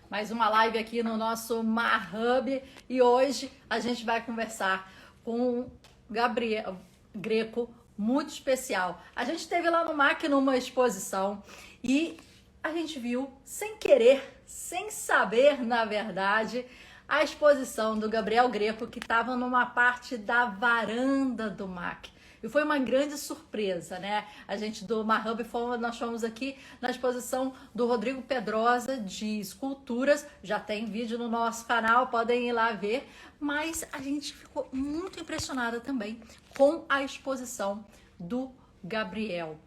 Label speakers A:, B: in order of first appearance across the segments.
A: Mais uma live aqui no nosso MarHub e hoje a gente vai conversar com o Gabriel Greco, muito especial. A gente esteve lá no MAC numa exposição e a gente viu, sem querer, sem saber, na verdade, a exposição do Gabriel Greco, que estava numa parte da varanda do MAC. E foi uma grande surpresa, né? A gente do MarHub, nós fomos aqui na exposição do Rodrigo Pedrosa de esculturas. Já tem vídeo no nosso canal, podem ir lá ver. Mas a gente ficou muito impressionada também com a exposição do Gabriel.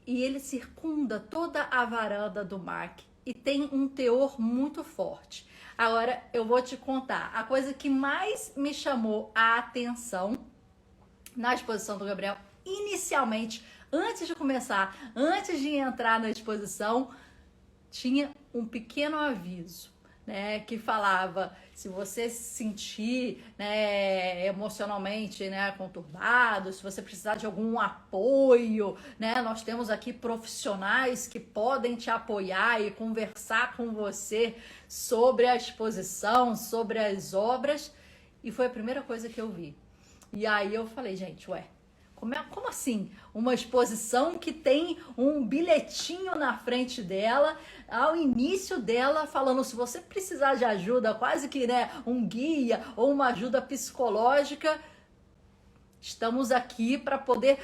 A: E ele circunda toda a varanda do MAC e tem um teor muito forte. Agora eu vou te contar a coisa que mais me chamou a atenção na exposição do Gabriel, inicialmente, antes de começar, antes de entrar na exposição, tinha um pequeno aviso, né, que falava: se você se sentir, né, emocionalmente, né, conturbado, se você precisar de algum apoio, né, nós temos aqui profissionais que podem te apoiar e conversar com você sobre a exposição, sobre as obras. E foi a primeira coisa que eu vi. E aí eu falei, gente, como assim? Uma exposição que tem um bilhetinho na frente dela, ao início dela, falando: se você precisar de ajuda, quase que, né, um guia ou uma ajuda psicológica, estamos aqui para poder,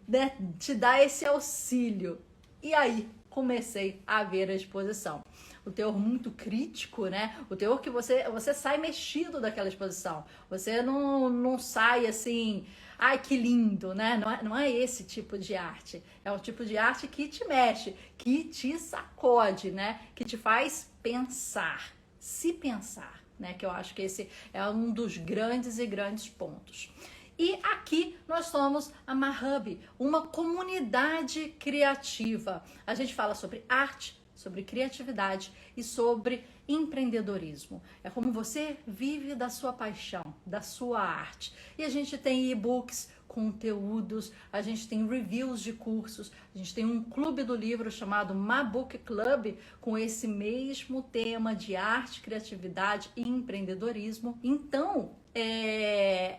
A: né, te dar esse auxílio. E aí comecei a ver a exposição. O teor muito crítico, né? O teor que você sai mexido daquela exposição. Você não sai assim, ai que lindo, né? Não é esse tipo de arte. É um tipo de arte que te mexe, que te sacode, né? Que te faz pensar, se pensar, né? Que eu acho que esse é um dos grandes pontos. E aqui nós somos a MarHub, uma comunidade criativa. A gente fala sobre arte, sobre criatividade e sobre empreendedorismo. É como você vive da sua paixão, da sua arte. E a gente tem e-books, conteúdos, a gente tem reviews de cursos, a gente tem um clube do livro chamado MaBook Club, com esse mesmo tema de arte, criatividade e empreendedorismo. Então,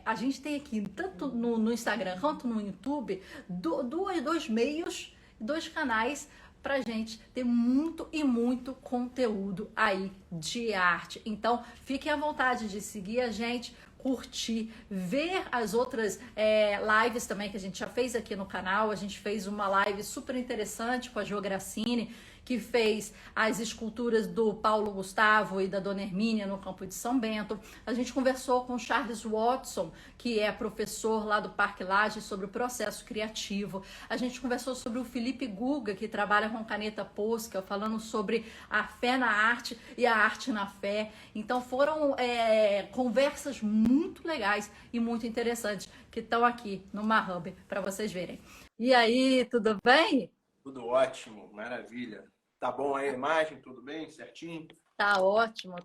A: a gente tem aqui, tanto no Instagram quanto no YouTube, dois meios, dois canais pra gente ter muito conteúdo aí de arte. Então, fiquem à vontade de seguir a gente, curtir, ver as outras lives também que a gente já fez aqui no canal. A gente fez uma live super interessante com a Jo Grassini, que fez as esculturas do Paulo Gustavo e da Dona Hermínia no Campo de São Bento. A gente conversou com o Charles Watson, que é professor lá do Parque Lage, sobre o processo criativo. A gente conversou sobre o Felipe Guga, que trabalha com caneta Posca, falando sobre a fé na arte e a arte na fé. Então foram conversas muito legais e muito interessantes que estão aqui no MarHub para vocês verem. E aí, tudo bem?
B: Tudo ótimo, maravilha. Tá bom aí a imagem? Tudo bem? Certinho?
A: Tá ótima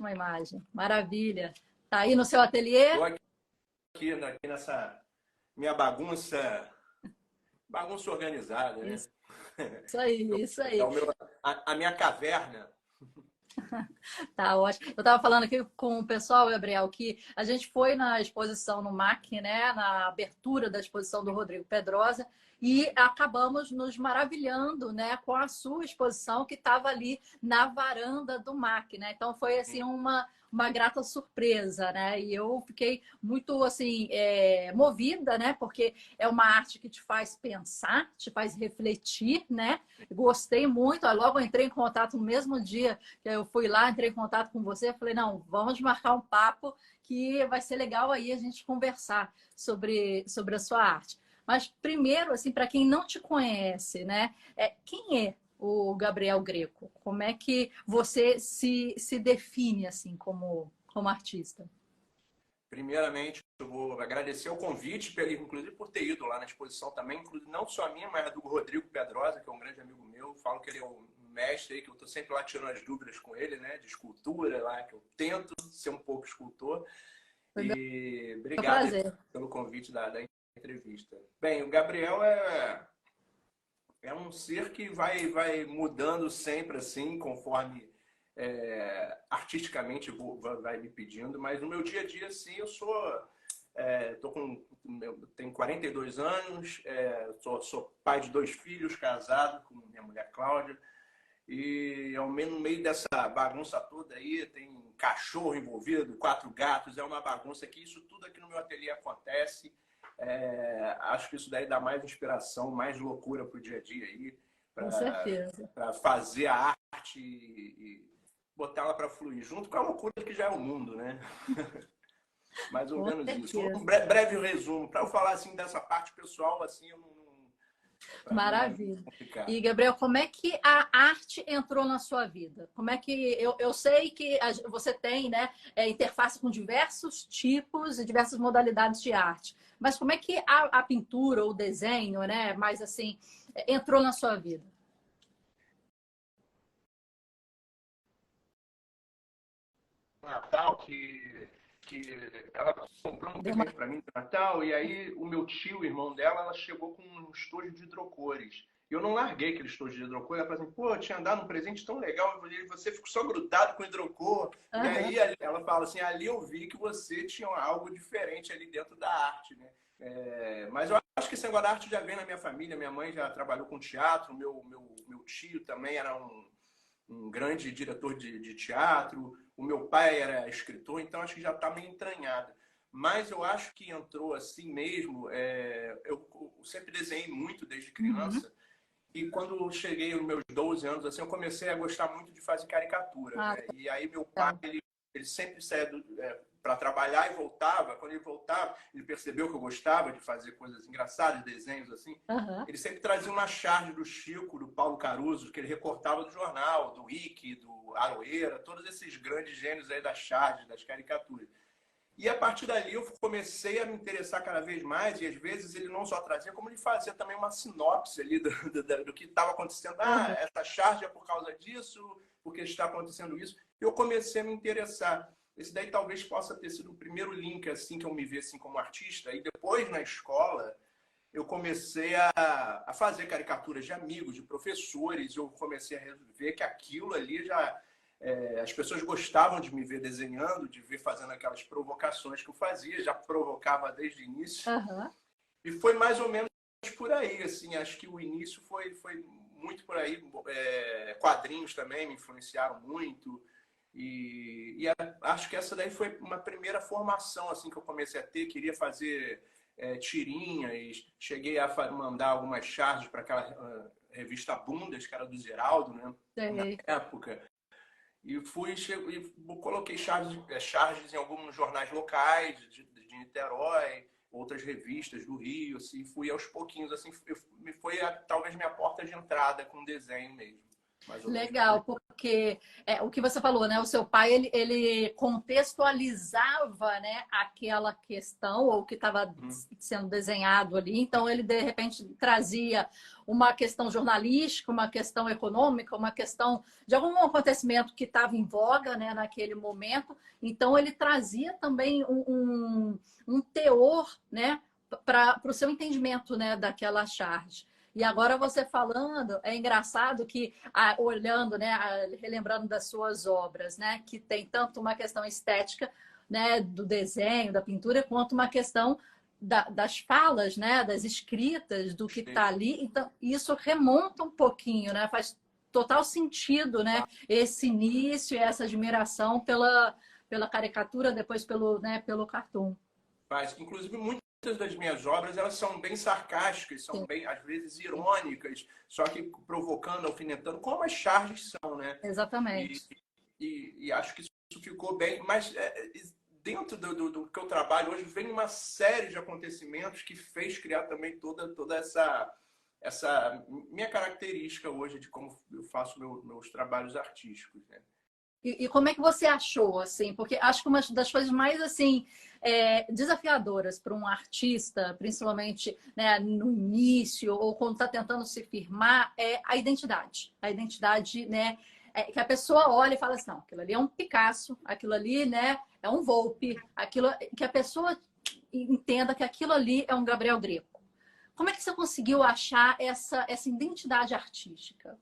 A: a imagem. Maravilha. Tá aí no seu ateliê?
B: Tô aqui nessa minha bagunça organizada, né?
A: Isso, isso aí, isso
B: É
A: aí.
B: a minha caverna.
A: Tá ótimo. Eu tava falando aqui com o pessoal, Gabriel, que a gente foi na exposição no MAC, né, na abertura da exposição do Rodrigo Pedrosa, e acabamos nos maravilhando, né, com a sua exposição que estava ali na varanda do MAC, né? Então foi assim uma grata surpresa, né? E eu fiquei muito assim movida, né? Porque é uma arte que te faz pensar, te faz refletir, né? Gostei muito. Aí logo entrei em contato no mesmo dia que eu fui lá, entrei em contato com você, falei, não, vamos marcar um papo que vai ser legal aí a gente conversar sobre a sua arte. Mas primeiro, assim, para quem não te conhece, né, quem é o Gabriel Greco? Como é que você se define assim como artista?
B: Primeiramente, eu vou agradecer o convite, inclusive por ter ido lá na exposição também, inclusive não só a minha, mas a do Rodrigo Pedrosa, que é um grande amigo meu. Falo que ele é um mestre aí, que eu estou sempre lá tirando as dúvidas com ele, né, de escultura lá, que eu tento ser um pouco escultor.
A: Foi
B: E
A: um
B: obrigado
A: prazer.
B: pelo convite da entrevista. Bem, o Gabriel é um ser que vai mudando sempre assim, conforme artisticamente vai me pedindo, mas no meu dia a dia, sim, eu tenho 42 anos, sou pai de 2 filhos, casado com minha mulher Cláudia, e ao menos no meio dessa bagunça toda aí, tem cachorro envolvido, 4 gatos, é uma bagunça que isso tudo aqui no meu ateliê acontece. Acho que isso daí dá mais inspiração, mais loucura pro dia a dia aí,
A: Com certeza.
B: para fazer a arte e botar ela para fluir, junto com a loucura que já é o mundo, né? Mais ou
A: Com
B: menos isso. Um
A: certeza.
B: breve resumo. Para eu falar assim dessa parte pessoal, assim, para mim é
A: Maravilha.
B: complicado.
A: E, Gabriel, como é que a arte entrou na sua vida? Como é que eu sei que você tem, né, interface com diversos tipos e diversas modalidades de arte, mas como é que a pintura, o desenho, né, mais assim, entrou na sua vida?
B: Natal que ela comprou um
A: Deu uma...
B: presente para mim no Natal e aí o meu tio, o irmão dela, ela chegou com um estojo de hidrocores. Eu não larguei aquele estojo de hidrocor. Ela falou assim, pô, eu tinha dado um presente tão legal e você ficou só grudado com hidrocor. E
A: Aham.
B: aí ela fala assim, ali eu vi que você tinha algo diferente ali dentro da arte, né? Mas eu acho que esse negócio da arte já vem na minha família. Minha mãe já trabalhou com teatro, meu tio também era um grande diretor de teatro, o meu pai era escritor, então acho que já está meio entranhado. Mas eu acho que entrou assim mesmo. Eu sempre desenhei muito desde
A: Uhum.
B: criança. E quando eu cheguei aos meus 12 anos, assim, eu comecei a gostar muito de fazer caricatura,
A: Ah,
B: né? E aí meu pai,
A: legal.
B: ele sempre saía para trabalhar e voltava. Quando ele voltava, ele percebeu que eu gostava de fazer coisas engraçadas, desenhos assim.
A: Aham.
B: Ele sempre trazia uma charge do Chico, do Paulo Caruso, que ele recortava do jornal, do Wiki, do Aroeira, todos esses grandes gênios aí das charges, das caricaturas. E a partir dali eu comecei a me interessar cada vez mais, e às vezes ele não só trazia, como ele fazia também uma sinopse ali do que estava acontecendo. Ah,
A: Aham.
B: essa charge é por causa disso, porque está acontecendo isso. Eu comecei a me interessar. Esse daí talvez possa ter sido o primeiro link assim que eu me vi assim como artista. E depois na escola eu comecei a fazer caricaturas de amigos, de professores. Eu comecei a ver que aquilo ali já as pessoas gostavam de me ver desenhando, de ver fazendo aquelas provocações que eu fazia, já provocava desde o início.
A: Aham.
B: E foi mais ou menos por aí, assim, acho que o início foi muito por aí. Quadrinhos também me influenciaram muito. Acho que essa daí foi uma primeira formação assim que eu comecei a ter. Queria fazer tirinhas, cheguei a mandar algumas charges para aquela revista Bundas, que era do Zeraldo, né? Na
A: Sei.
B: época. E coloquei charges em alguns jornais locais de Niterói, outras revistas do Rio, assim, fui aos pouquinhos, assim, foi talvez minha porta de entrada com desenho mesmo, mais ou menos por aí.
A: Legal, porque o que você falou, né? O seu pai ele contextualizava, né, aquela questão ou o que estava
B: Uhum.
A: sendo desenhado ali. Então ele de repente trazia uma questão jornalística, uma questão econômica, uma questão de algum acontecimento que estava em voga, né, naquele momento. Então ele trazia também um teor, né, para o seu entendimento, né, daquela charge. E agora você falando, é engraçado que, olhando, né, relembrando das suas obras, né, que tem tanto uma questão estética, né, do desenho, da pintura, quanto uma questão das falas, né, das escritas, do que está ali. Então, isso remonta um pouquinho, né, faz total sentido, né, esse início e essa admiração pela caricatura, depois pelo, né, pelo cartoon.
B: Mas, inclusive, muitas das minhas obras elas são bem sarcásticas, são
A: Sim,
B: bem, às vezes, irônicas, só que provocando, alfinetando, como as charges são, né? E,
A: exatamente.
B: e acho que isso ficou bem, mas dentro do que eu trabalho hoje vem uma série de acontecimentos que fez criar também toda essa minha característica hoje de como eu faço meus trabalhos artísticos, né?
A: E como é que você achou, assim? Porque acho que uma das coisas mais, assim, desafiadoras para um artista, principalmente, né, no início ou quando está tentando se firmar, é a identidade. A identidade, né, que a pessoa olha e fala assim, não, aquilo ali é um Picasso, aquilo ali, né, é um Volpe, aquilo que a pessoa entenda que aquilo ali é um Gabriel Greco. Como é que você conseguiu achar essa identidade artística?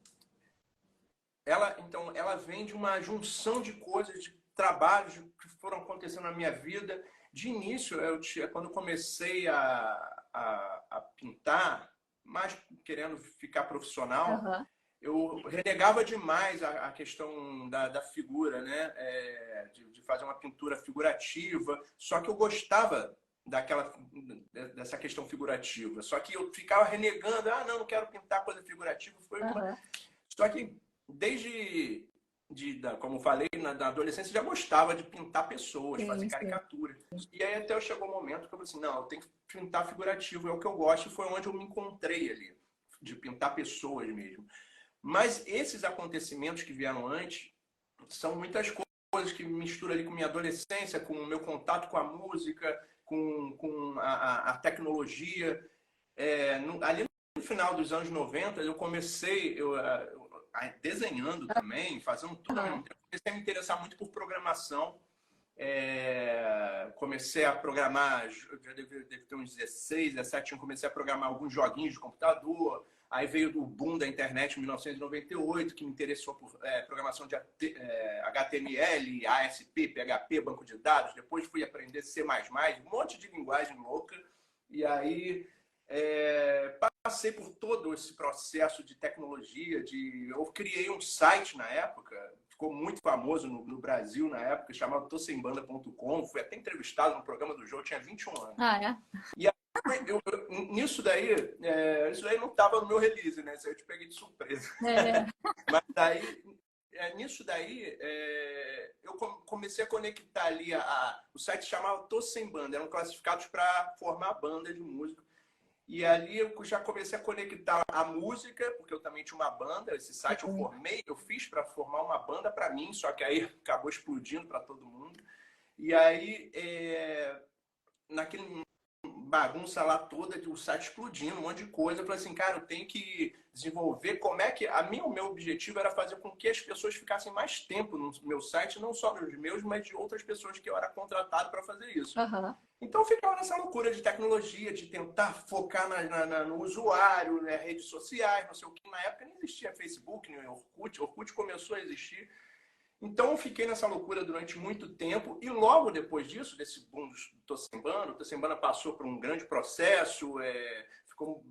B: Então, ela vem de uma junção de coisas, de trabalhos que foram acontecendo na minha vida. De início, quando eu comecei a pintar, mais querendo ficar profissional,
A: Aham,
B: eu renegava demais a questão da figura, né? De fazer uma pintura figurativa. Só que eu gostava dessa questão figurativa. Só que eu ficava renegando, não quero pintar coisa figurativa.
A: aham.
B: Só que como eu falei, na adolescência já gostava de pintar pessoas, fazer
A: Sim, sim.
B: caricaturas. E aí até chegou um momento que eu falei assim, não, eu tenho que pintar figurativo, é o que eu gosto, e foi onde eu me encontrei ali, de pintar pessoas mesmo. Mas esses acontecimentos que vieram antes são muitas coisas que misturam ali com minha adolescência, com o meu contato com a música, com a tecnologia. Ali no final dos anos 90, eu comecei desenhando também, fazendo tudo ao mesmo
A: Aham.
B: tempo. Comecei a me interessar muito por programação. Comecei a programar, já deve ter uns 16, 17 anos, comecei a programar alguns joguinhos de computador. Aí veio do boom da internet em 1998, que me interessou por programação de HTML, ASP, PHP, banco de dados. Depois fui aprender C++, um monte de linguagem louca. E aí passei por todo esse processo de tecnologia. Eu criei um site na época, ficou muito famoso no Brasil na época, chamado tossembanda.com. Fui até entrevistado no programa do Jogo, tinha 21 anos.
A: Ah, é?
B: E aí, nisso daí, isso daí não estava no meu release, né? Isso aí eu te peguei de surpresa.
A: É.
B: Mas daí, nisso daí, eu comecei a conectar ali. O site chamava Tô Sem Banda, eram classificados para formar banda de música. E ali eu já comecei a conectar a música, porque eu também tinha uma banda. Esse site eu fiz para formar uma banda para mim, só que aí acabou explodindo para todo mundo. E aí, naquele bagunça lá toda, o site explodindo, um monte de coisa. Eu falei assim, cara, eu tenho que desenvolver como é que... O meu objetivo era fazer com que as pessoas ficassem mais tempo no meu site, não só nos meus, mas de outras pessoas que eu era contratado para fazer isso.
A: Aham.
B: Então eu ficava nessa loucura de tecnologia, de tentar focar no usuário, né, redes sociais, não sei o que. Na época nem existia Facebook, nem Orkut. Orkut começou a existir. Então eu fiquei nessa loucura durante muito tempo e logo depois disso, desse boom do Tossembana, o Tossembana passou por um grande processo, ficou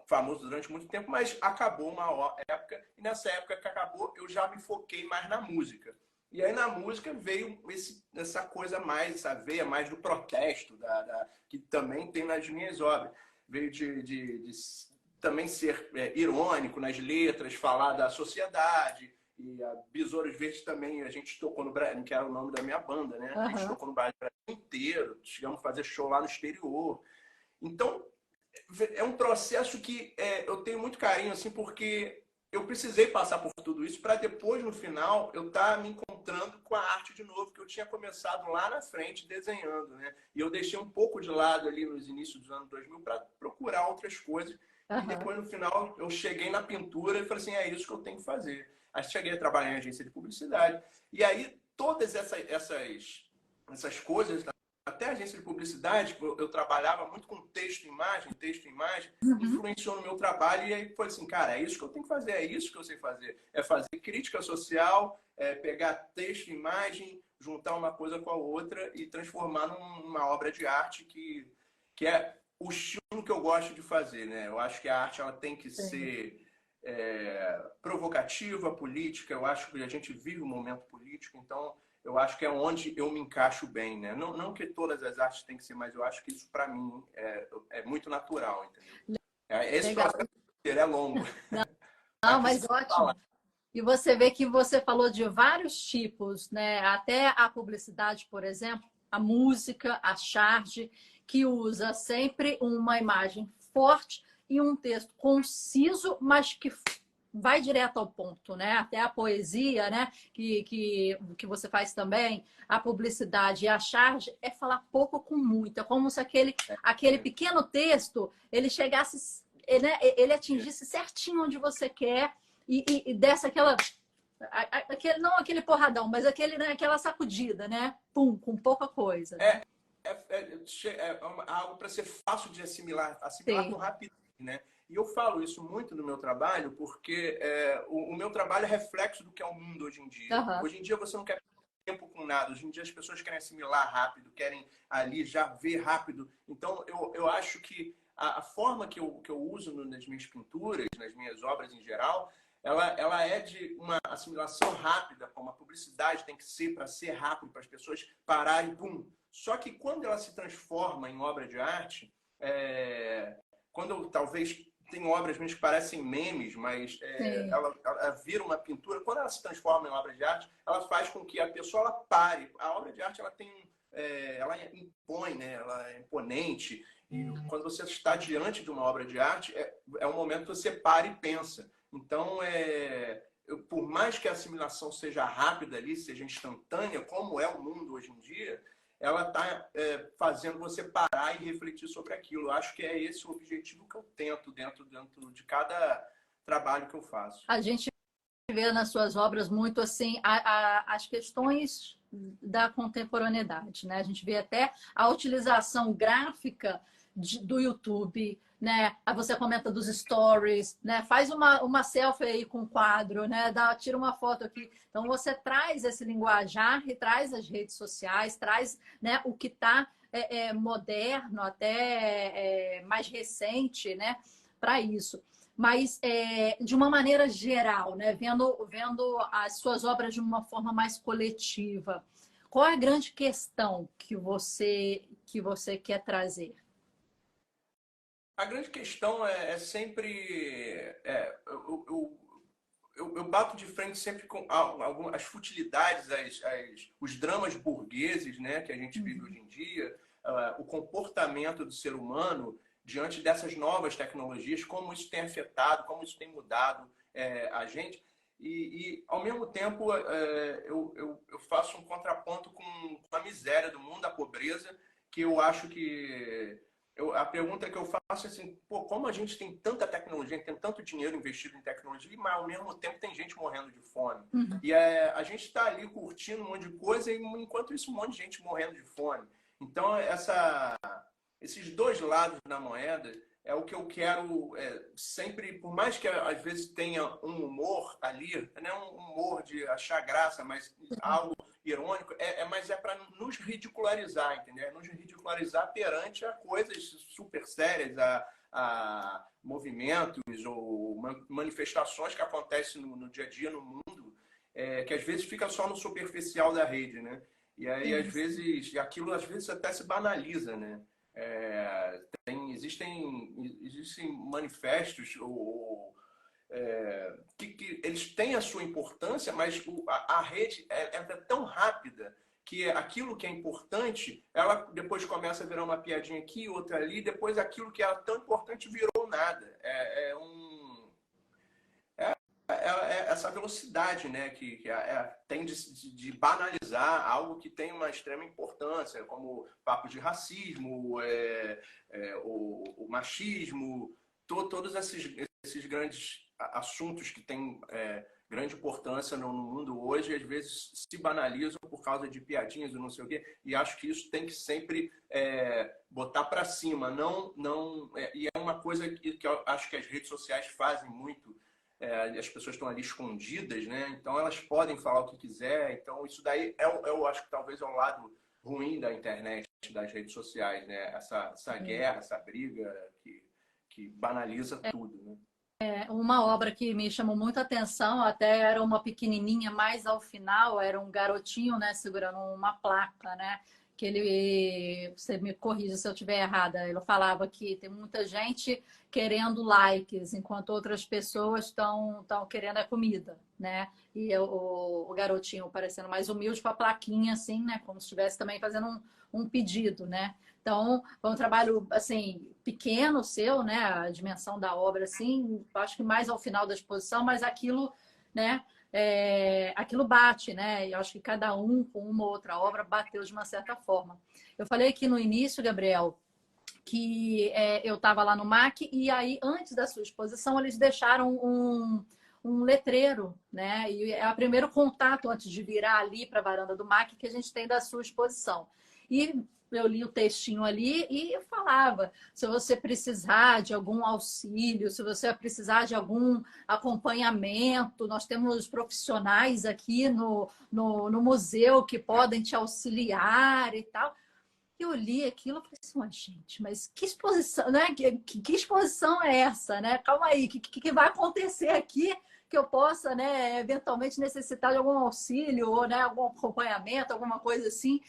B: famoso durante muito tempo, mas acabou uma época e nessa época que acabou eu já me foquei mais na música. E aí na música veio essa coisa mais, essa veia mais do protesto, que também tem nas minhas obras. Veio de também ser irônico nas letras, falar da sociedade. E a Besouros Verdes também, a gente tocou no Brasil, que era o nome da minha banda, né? A gente
A: Aham.
B: tocou no Brasil inteiro, chegamos a fazer show lá no exterior. Então, é um processo que eu tenho muito carinho, assim, porque eu precisei passar por tudo isso para depois, no final, eu estar me encontrando com a arte de novo, que eu tinha começado lá na frente desenhando, né? E eu deixei um pouco de lado ali nos inícios dos anos 2000 para procurar outras coisas. E
A: Aham.
B: depois, no final, eu cheguei na pintura e falei assim, é isso que eu tenho que fazer. Aí cheguei a trabalhar em agência de publicidade. E aí, todas essas coisas, até a agência de publicidade, eu trabalhava muito com texto e imagem,
A: Uhum.
B: influenciou no meu trabalho. E aí foi assim, cara, é isso que eu tenho que fazer, é isso que eu sei fazer. É fazer crítica social, pegar texto e imagem, juntar uma coisa com a outra e transformar numa obra de arte que é o estilo que eu gosto de fazer, né? Eu acho que a arte ela tem que
A: Sim.
B: ser provocativa, política. Eu acho que a gente vive um momento político, então eu acho que é onde eu me encaixo bem, né? Não que todas as artes têm que ser, mas eu acho que isso para mim é muito natural, entendeu? Esse
A: Legal.
B: processo é longo, mas
A: Não, mas
B: precisa falar.
A: ótimo. E você vê que você falou de vários tipos, né? Até a publicidade, por exemplo, a música, a charge, que usa sempre uma imagem forte e um texto conciso, mas que vai direto ao ponto, né? Até a poesia, né? Que você faz também, a publicidade e a charge é falar pouco com muito. É como se aquele pequeno texto ele chegasse, né? Ele atingisse certinho onde você quer e desse não aquele porradão, mas né, aquela sacudida, né? Pum, com pouca coisa, né?
B: É, é algo para ser fácil de assimilar
A: Sim.
B: com rapidez, né? E eu falo isso muito no meu trabalho porque o meu trabalho é reflexo do que é o mundo hoje em dia.
A: Aham.
B: Hoje em dia você não quer tempo com nada. Hoje em dia as pessoas querem assimilar rápido, querem ali já ver rápido. Então, eu acho que a forma que eu uso nas minhas pinturas, nas minhas obras em geral, ela é de uma assimilação rápida, como a publicidade tem que ser para ser rápido, para as pessoas pararem, pum. Só que quando ela se transforma em obra de arte, quando eu talvez tem obras minhas que parecem memes, mas
A: Sim.
B: ela vira uma pintura. Quando ela se transforma em obra de arte, ela faz com que a pessoa ela pare. A obra de arte ela tem, ela impõe, né? Ela é imponente. E quando você está diante de uma obra de arte, é um momento que você para e pensa. Então, por mais que a assimilação seja rápida ali, seja instantânea, como é o mundo hoje em dia, ela está fazendo você parar e refletir sobre aquilo. Eu acho que é esse o objetivo que eu tento dentro de cada trabalho que eu faço.
A: A gente vê nas suas obras muito assim as questões da contemporaneidade, né? A gente vê até a utilização gráfica do YouTube, né? Aí você comenta dos stories, né? Faz uma selfie aí com o quadro, né? Tira uma foto aqui. Então você traz esse linguajar e traz as redes sociais, traz, né, o que está moderno, até mais recente, né? Para isso. Mas de uma maneira geral, né? Vendo as suas obras de uma forma mais coletiva, qual é a grande questão que você quer trazer?
B: A grande questão é sempre. Eu bato de frente sempre com as futilidades, os dramas burgueses, né, que a gente vive hoje em dia, o comportamento do ser humano diante dessas novas tecnologias, como isso tem afetado, como isso tem mudado a gente. Ao mesmo tempo, eu faço um contraponto com a miséria do mundo, a pobreza, que eu acho que a pergunta que eu faço é assim, pô, como a gente tem tanta tecnologia, tem tanto dinheiro investido em tecnologia, mas ao mesmo tempo tem gente morrendo de fome.
A: Uhum.
B: E a gente está ali curtindo um monte de coisa, e enquanto isso, um monte de gente morrendo de fome. Então, esses dois lados da moeda é o que eu quero sempre, por mais que às vezes tenha um humor ali, não é um humor de achar graça, mas algo irônico, mas é para nos ridicularizar, entendeu? Nos ridicularizar perante a coisas super sérias, a movimentos ou manifestações que acontecem no dia a dia no mundo, que às vezes fica só no superficial da rede, né? E aí, às vezes, aquilo às vezes até se banaliza, né? Existem manifestos que eles têm a sua importância, mas a rede é tão rápida que aquilo que é importante, ela depois começa a virar uma piadinha aqui, outra ali, depois aquilo que era tão importante virou nada. Essa velocidade, né, que tem de banalizar algo que tem uma extrema importância, como papo de racismo, o machismo, todos esses grandes assuntos que têm grande importância no mundo hoje, às vezes se banalizam por causa de piadinhas e não sei o quê, e acho que isso tem que sempre botar para cima, e é uma coisa que eu acho que as redes sociais fazem muito. As pessoas estão ali escondidas, né? Então elas podem falar o que quiser. Então isso daí eu acho que talvez é o lado ruim da internet, das redes sociais, né? Essa guerra, essa briga que banaliza tudo, né?
A: Uma obra que me chamou muita atenção, até era uma pequenininha, mais ao final era um garotinho, né, segurando uma placa, né, que ele, você me corrija se eu estiver errada, ele falava que tem muita gente querendo likes, enquanto outras pessoas estão querendo a comida, né, e o garotinho parecendo mais humilde com a plaquinha, assim, né, como se estivesse também fazendo um pedido, né. Então, foi um trabalho, assim, pequeno seu, né? A dimensão da obra, assim, acho que mais ao final da exposição, mas aquilo, né? Aquilo bate, né? E eu acho que cada um com uma ou outra obra bateu de uma certa forma. Eu falei aqui no início, Gabriel, que eu estava lá no MAC e aí, antes da sua exposição, eles deixaram um letreiro, né? E é o primeiro contato antes de virar ali para a varanda do MAC que a gente tem da sua exposição. E eu li o textinho ali e eu falava, se você precisar de algum auxílio, se você precisar de algum acompanhamento, nós temos profissionais aqui no museu que podem te auxiliar e tal. Eu li aquilo e falei assim, mas, gente, mas que exposição, né? Que exposição é essa, né? Calma aí, que vai acontecer aqui que eu possa, né, eventualmente necessitar de algum auxílio ou, né, algum acompanhamento, alguma coisa assim.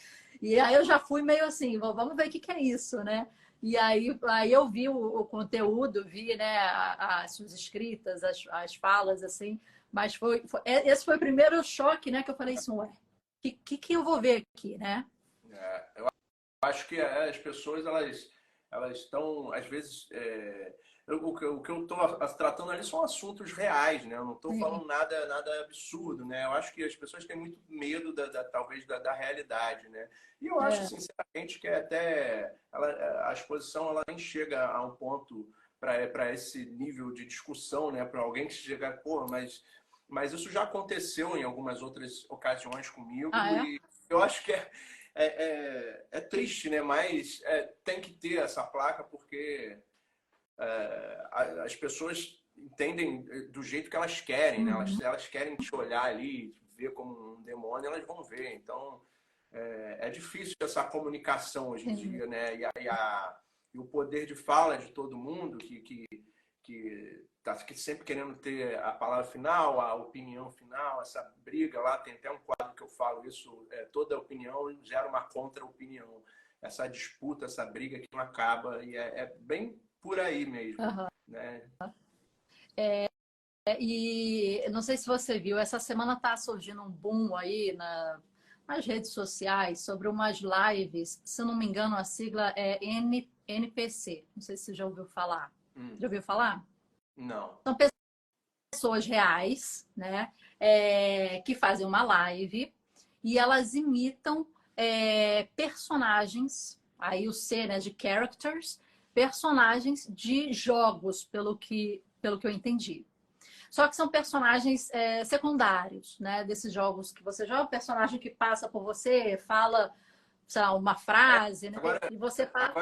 A: E aí eu já fui meio assim, vamos ver o que é isso, né? E aí eu vi o conteúdo, vi, né, as suas escritas, as falas, assim, mas esse foi o primeiro choque, né, que eu falei assim, ué, que eu vou ver aqui, né?
B: Eu acho que as pessoas, elas estão, às vezes, o que eu estou tratando ali são assuntos reais, né? Eu não estou falando nada absurdo, né? Eu acho que as pessoas têm muito medo, talvez, da realidade, né? E eu acho, sinceramente, que até a exposição ela nem chega a um ponto para esse nível de discussão, né? Para alguém que chega, pô, mas isso já aconteceu em algumas outras ocasiões comigo
A: Ah, é?
B: e eu acho que é triste, né? Mas tem que ter essa placa porque as pessoas entendem do jeito que elas querem, né? Elas querem te olhar ali, te ver como um demônio, elas vão ver. Então, é difícil essa comunicação hoje em dia, né? E o poder de fala de todo mundo que tá sempre querendo ter a palavra final, a opinião final, essa briga lá, tem até um quadro que eu falo isso, toda opinião gera uma contra-opinião. Essa disputa, essa briga que não acaba, e é bem por aí mesmo,
A: Uhum.
B: né?
A: E não sei se você viu, essa semana está surgindo um boom aí nas redes sociais sobre umas lives, se não me engano, a sigla é NPC. Não sei se você já ouviu falar. Já ouviu falar?
B: Não.
A: São pessoas reais, né? Que fazem uma live e elas imitam personagens, aí o C, né, de characters, personagens de jogos, pelo que eu entendi. Só que são personagens secundários, né? Desses jogos que você joga, um personagem que passa por você, fala, sei lá, uma frase, né?
B: Agora,
A: E você passa.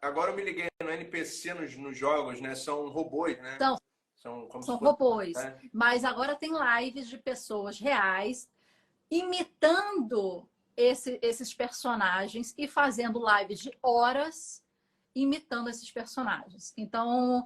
B: agora eu me liguei no NPC nos jogos, né? São robôs, né?
A: São,
B: São como se
A: são
B: fosse,
A: robôs.
B: né?
A: Mas agora tem lives de pessoas reais imitando esses personagens e fazendo lives de horas imitando esses personagens. Então,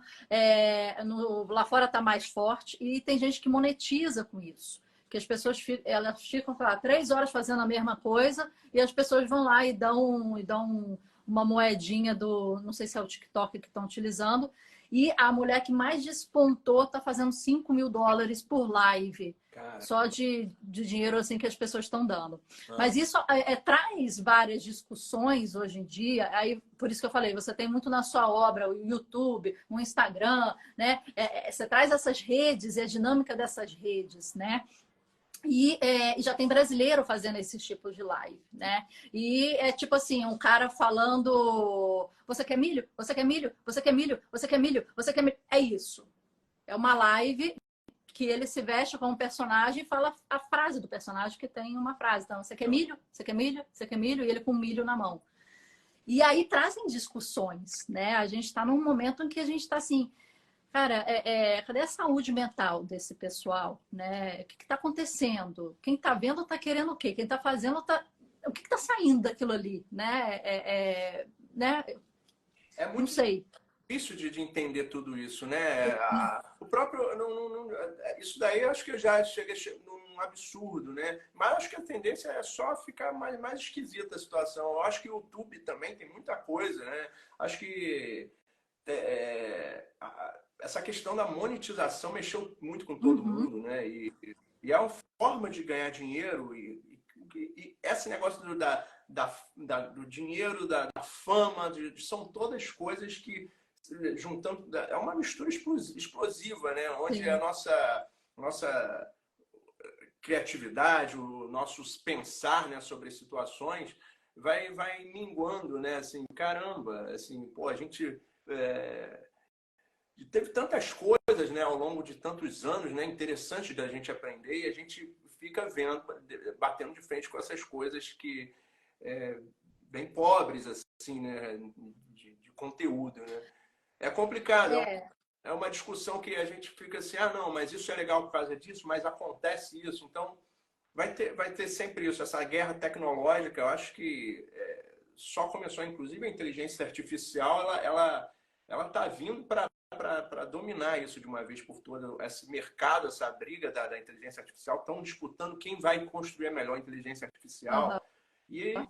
A: lá fora está mais forte e tem gente que monetiza com isso. Que as pessoas elas ficam, sei lá, 3 horas fazendo a mesma coisa e as pessoas vão lá e dão uma moedinha não sei se é o TikTok que estão utilizando, e a mulher que mais despontou está fazendo US$ 5.000 por live.
B: Cara.
A: Só de dinheiro assim que as pessoas estão dando. Mas isso traz várias discussões hoje em dia. Aí, por isso que eu falei, você tem muito na sua obra, o YouTube, o Instagram, né? Você traz essas redes e a dinâmica dessas redes, né? E já tem brasileiro fazendo esses tipos de live, né? E é tipo assim, um cara falando: você quer milho? Você quer milho? Você quer milho? Você quer milho? Você quer milho? É isso. É uma live que ele se veste como um personagem e fala a frase do personagem que tem uma frase. Então, você quer milho? Você quer milho? Você quer milho? E ele com milho na mão. E aí trazem discussões, né? A gente está num momento em que a gente está assim, cara, cadê a saúde mental desse pessoal, né? O que está acontecendo? Quem está vendo está querendo o quê? Quem está fazendo está... O que está saindo daquilo ali, né? Né?
B: É
A: Não
B: muito
A: sei.
B: difícil de entender tudo isso, né? O próprio. Isso daí eu acho que eu já cheguei num absurdo, né? Mas acho que a tendência é só ficar mais esquisita a situação. Eu acho que o YouTube também tem muita coisa, né? Acho que essa questão da monetização mexeu muito com todo
A: Uhum.
B: mundo, né? E é uma forma de ganhar dinheiro e esse negócio do dinheiro, da fama, são todas coisas que juntando é uma mistura explosiva, né? Onde a
A: Sim.
B: nossa criatividade, o nosso pensar, né, sobre as situações vai minguando, né? Assim, caramba, assim, pô, a gente teve tantas coisas, né, ao longo de tantos anos, né, interessante da gente aprender e a gente fica vendo, batendo de frente com essas coisas que bem pobres, assim, né? De conteúdo, né? É complicado, é uma discussão que a gente fica assim, ah, não, mas isso é legal por causa disso, mas acontece isso. Então, vai ter sempre isso, essa guerra tecnológica. Eu acho que só começou, inclusive, a inteligência artificial, ela tá vindo para dominar isso de uma vez por todas. Esse mercado, essa briga da inteligência artificial, estão disputando quem vai construir a melhor inteligência
A: Aham.
B: artificial. E aí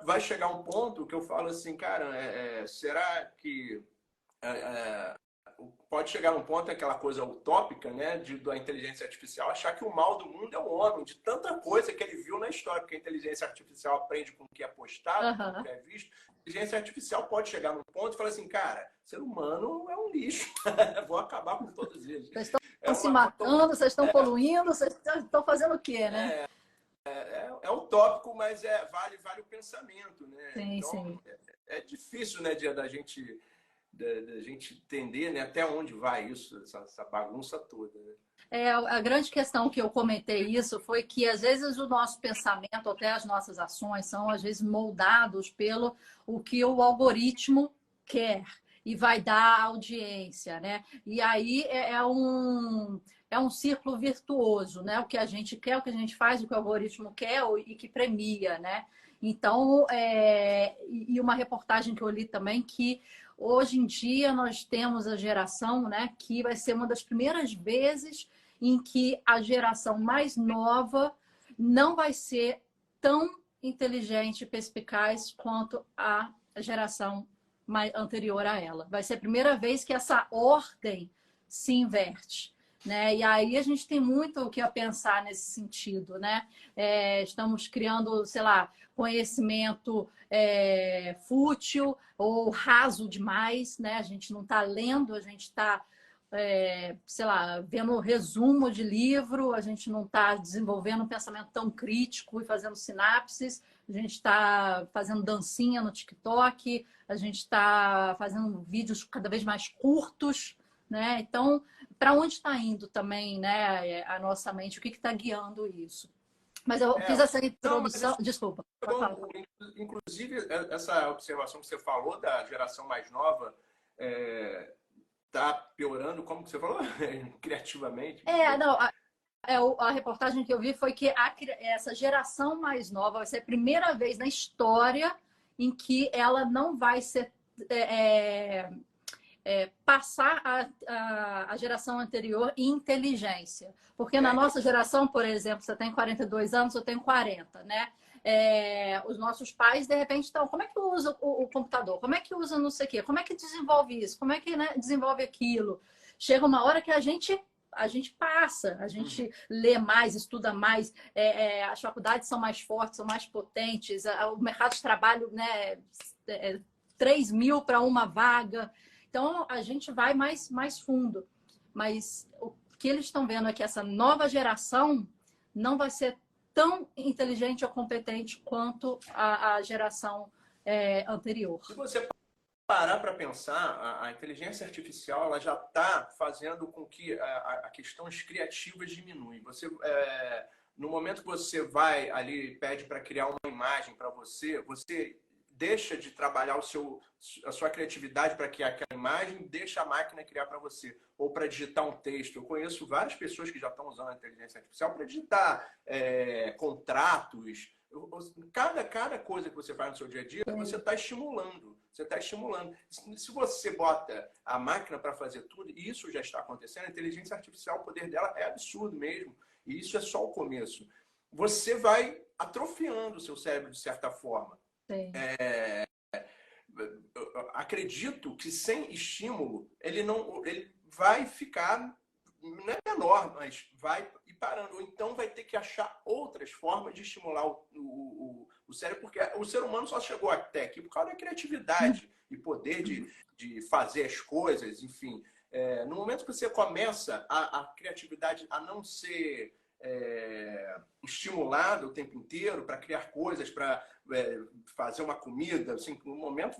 B: vai chegar um ponto que eu falo assim, cara, será que pode chegar num ponto, aquela coisa utópica, né, da inteligência artificial, achar que o mal do mundo é o homem, de tanta coisa que ele viu na história, porque a inteligência artificial aprende com o que é postado, com o que é visto. A inteligência artificial pode chegar num ponto e falar assim, cara, ser humano é um lixo, vou acabar com todos eles.
A: Vocês estão se matando, vocês estão poluindo, vocês estão fazendo o quê, né?
B: É utópico, mas vale o pensamento, né?
A: Sim,
B: então,
A: sim.
B: é difícil, né, da gente entender, né, até onde vai isso, essa bagunça toda. Né?
A: A grande questão que eu comentei isso foi que, às vezes, o nosso pensamento, até as nossas ações, são, às vezes, moldados pelo o que o algoritmo quer e vai dar audiência, né? E aí é um círculo virtuoso, né? O que a gente quer, o que a gente faz, o que o algoritmo quer e que premia, né? Então, e uma reportagem que eu li também que hoje em dia nós temos a geração, né, que vai ser uma das primeiras vezes em que a geração mais nova não vai ser tão inteligente e perspicaz quanto a geração mais anterior a ela. Vai ser a primeira vez que essa ordem se inverte. Né? E aí a gente tem muito o que pensar nesse sentido, né? Estamos criando, sei lá, conhecimento fútil ou raso demais, né? A gente não está lendo, a gente está, sei lá, vendo resumo de livro, a gente não está desenvolvendo um pensamento tão crítico e fazendo sinapses, a gente está fazendo dancinha no TikTok, a gente está fazendo vídeos cada vez mais curtos, né? Então, para onde está indo também, né, a nossa mente? O que está guiando isso? Mas eu fiz essa introdução.
B: Não,
A: desculpa.
B: Inclusive, essa observação que você falou da geração mais nova está piorando, como que você falou? Criativamente.
A: Não. A reportagem que eu vi foi que essa geração mais nova vai ser a primeira vez na história em que ela não vai ser passar a geração anterior em inteligência. Porque na nossa geração, por exemplo, você tem 42 anos, eu tenho 40, né? Os nossos pais, de repente, estão... Como é que usa o computador? Como é que usa não sei o quê? Como é que desenvolve isso? Como é que, né, desenvolve aquilo? Chega uma hora que a gente passa, a gente lê mais, estuda mais, as faculdades são mais fortes, são mais potentes, o mercado de trabalho, né, 3 mil para uma vaga. Então, a gente vai mais fundo. Mas o que eles estão vendo é que essa nova geração não vai ser tão inteligente ou competente quanto a geração anterior.
B: Se você parar para pensar, a inteligência artificial ela já está fazendo com que a questões criativas diminuem. No momento que você vai ali pede para criar uma imagem para você deixa de trabalhar a sua criatividade para criar aquela imagem, deixa a máquina criar para você. Ou para digitar um texto. Eu conheço várias pessoas que já estão usando a inteligência artificial para digitar contratos. Cada coisa que você faz no seu dia a dia, você está estimulando. Você está estimulando. Se você bota a máquina para fazer tudo, e isso já está acontecendo, a inteligência artificial, o poder dela é absurdo mesmo. E isso é só o começo. Você vai atrofiando o seu cérebro de certa forma. Acredito que sem estímulo ele vai ficar, não é menor, mas vai ir parando. Ou então vai ter que achar outras formas de estimular o cérebro, porque o ser humano só chegou até aqui por causa da criatividade e poder de fazer as coisas, enfim. No momento que você começa a criatividade a não ser estimulado o tempo inteiro para criar coisas, para fazer uma comida, assim, no momento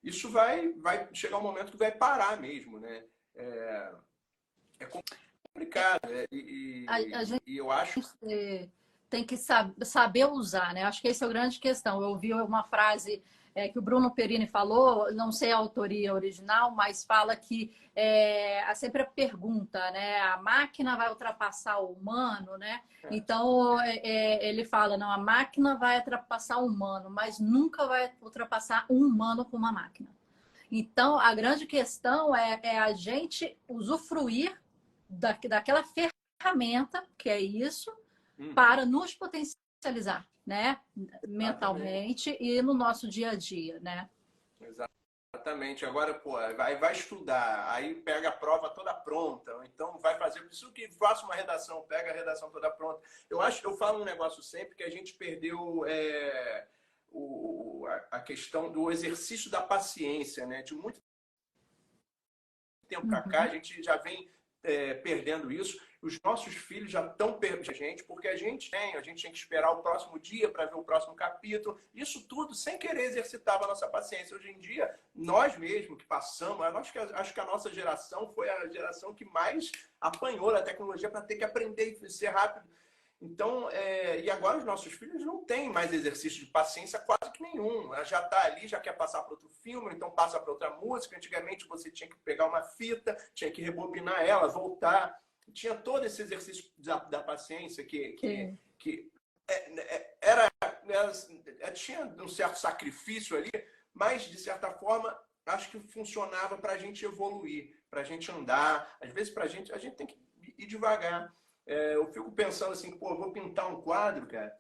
B: isso vai chegar um momento que vai parar mesmo, né? É complicado, e eu acho
A: tem que saber usar, né? Acho que essa é a grande questão. Eu ouvi uma frase que o Bruno Perini falou, não sei a autoria original, mas fala que sempre a pergunta, né? A máquina vai ultrapassar o humano, né? Então, ele fala, não, a máquina vai ultrapassar o humano, mas nunca vai ultrapassar um humano com uma máquina. Então, a grande questão é a gente usufruir daquela ferramenta, que é isso, para nos potencializar, né? Mentalmente e no nosso dia a dia, né?
B: Exatamente. Agora, pô, vai estudar, aí pega a prova toda pronta, ou então vai fazer, preciso que faça uma redação, pega a redação toda pronta. Eu falo um negócio sempre que a gente perdeu a questão do exercício da paciência, né? De muito tempo para cá, a gente já vem perdendo isso. Os nossos filhos já estão perdendo a gente, porque a gente tinha que esperar o próximo dia para ver o próximo capítulo. Isso tudo sem querer exercitava a nossa paciência. Hoje em dia, nós mesmos que passamos, acho que a nossa geração foi a geração que mais apanhou a tecnologia para ter que aprender e ser rápido. Então, e agora os nossos filhos não têm mais exercício de paciência quase que nenhum. Ela já está ali, já quer passar para outro filme, então passa para outra música. Antigamente você tinha que pegar uma fita, tinha que rebobinar ela, voltar. Tinha todo esse exercício da paciência que tinha um certo sacrifício ali, mas de certa forma acho que funcionava para a gente evoluir, para a gente andar. Às vezes a gente tem que ir devagar. Eu fico pensando assim, pô, eu vou pintar um quadro, cara.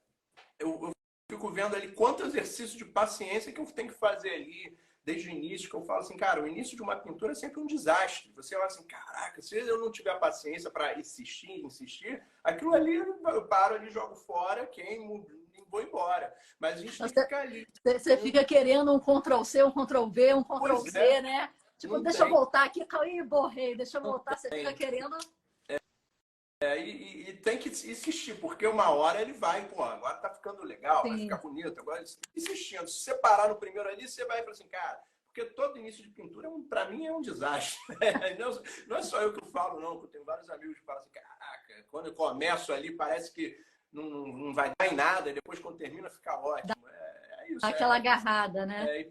B: Eu fico vendo ali quanto exercício de paciência que eu tenho que fazer ali, desde o início, que eu falo assim, cara, o início de uma pintura é sempre um desastre. Você fala assim, caraca, se eu não tiver paciência para insistir, aquilo ali eu paro ali, jogo fora, queimo, e vou embora. Mas a gente tem que ficar ali.
A: Você fica querendo um Ctrl-C, um Ctrl-V, um Ctrl-Z, né? Tipo, deixa eu voltar aqui, borrei, deixa eu voltar, você fica querendo...
B: E tem que insistir, porque uma hora ele vai, pô, agora tá ficando legal, vai ficar bonito, agora insistindo. Se você parar no primeiro ali, você vai falar assim, cara, porque todo início de pintura, para mim, é um desastre. Não é só eu que falo, não, eu tenho vários amigos que falam assim, caraca, quando eu começo ali, parece que não vai dar em nada, e depois quando termina fica ótimo. Isso.
A: Aquela agarrada, né?
B: E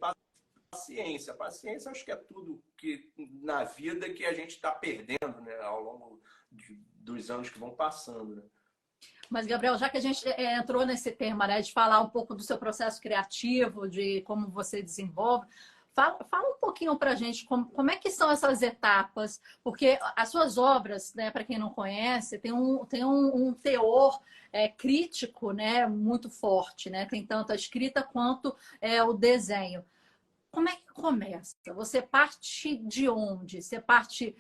B: paciência. Paciência, acho que é tudo que na vida que a gente está perdendo, né, ao longo dos anos que vão passando, né?
A: Mas, Gabriel, já que a gente entrou nesse tema, né, de falar um pouco do seu processo criativo, de como você desenvolve, fala um pouquinho para a gente como é que são essas etapas, porque as suas obras, né, para quem não conhece, tem um teor crítico, né, muito forte, né? Tem tanto a escrita quanto o desenho. Como é que começa? Você parte de onde? Você parte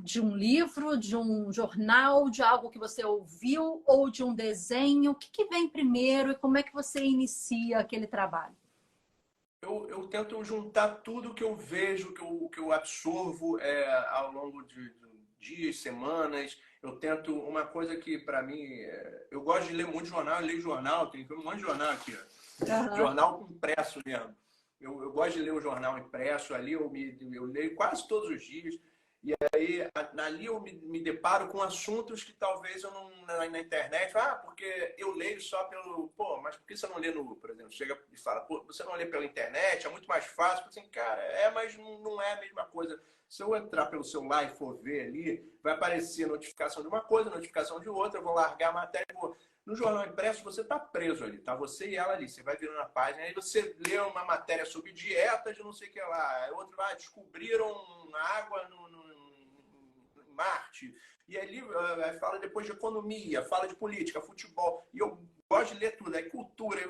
A: de um livro, de um jornal, de algo que você ouviu ou de um desenho? O que vem primeiro e como é que você inicia aquele trabalho?
B: Eu tento juntar tudo que eu vejo, que eu absorvo ao longo de dias, semanas. Eu tento uma coisa que, para mim, eu gosto de ler muito jornal, eu leio jornal, tem um monte de jornal aqui. Jornal impresso mesmo. Eu gosto de ler o jornal impresso, ali eu leio quase todos os dias. E aí, ali eu me deparo com assuntos que talvez eu não, na internet, porque eu leio só pelo, pô, mas por que você não lê no, por exemplo, chega e fala, pô, você não lê pela internet, é muito mais fácil, assim, cara, mas não é a mesma coisa. Se eu entrar pelo celular e for ver ali, vai aparecer notificação de uma coisa, notificação de outra, eu vou largar a matéria e vou... No jornal impresso, você está preso ali, tá? Você e ela ali. Você vai virando a página, aí você lê uma matéria sobre dieta de não sei o que lá. Outro vai, descobriram água em Marte. E ali fala depois de economia, fala de política, futebol. E eu gosto de ler tudo. Aí cultura,